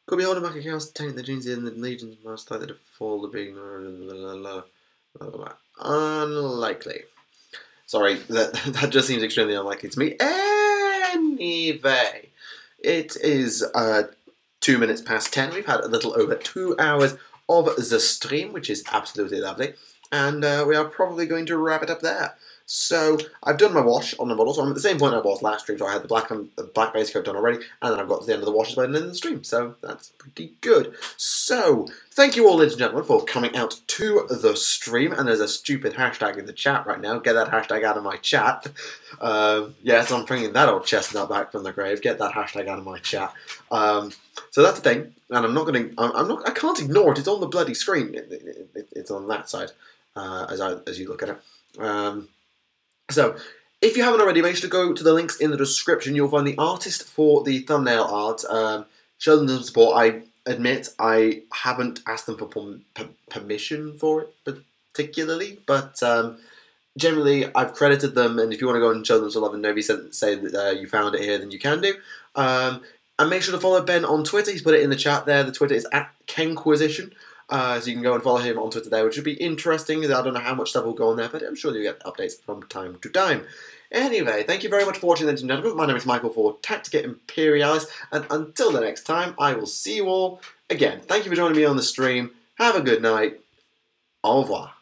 Could be holding back a chaos tank the genes in the Legions most likely to fall the big unlikely. Sorry, that just seems extremely unlikely to me. Anyway, it is 2 minutes past 10. We've had a little over 2 hours of the stream, which is absolutely lovely, and we are probably going to wrap it up there. So I've done my wash on the model, so I'm at the same point I was last stream, so I had the black base coat done already, and then I've got to the end of the washes by the end of the stream, so that's pretty good. So, thank you all, ladies and gentlemen, for coming out to the stream, and there's a stupid hashtag in the chat right now. Get that hashtag out of my chat. Yes, I'm bringing that old chestnut back from the grave. Get that hashtag out of my chat. So that's the thing, and I can't ignore it. It's on the bloody screen. It's on that side, as you look at it. So, if you haven't already, make sure to go to the links in the description. You'll find the artist for the thumbnail art. Show them some support. I admit I haven't asked them for permission for it particularly, but generally I've credited them, and if you want to go and show them some love and maybe say that you found it here, then you can do. And make sure to follow Ben on Twitter. He's put it in the chat there. The Twitter is @Kenquisition. So you can go and follow him on Twitter there, which would be interesting. I don't know how much stuff will go on there, but I'm sure you'll get updates from time to time. Anyway, thank you very much for watching, ladies and gentlemen. My name is Michael for Tactica Imperialis, and until the next time, I will see you all again. Thank you for joining me on the stream. Have a good night. Au revoir.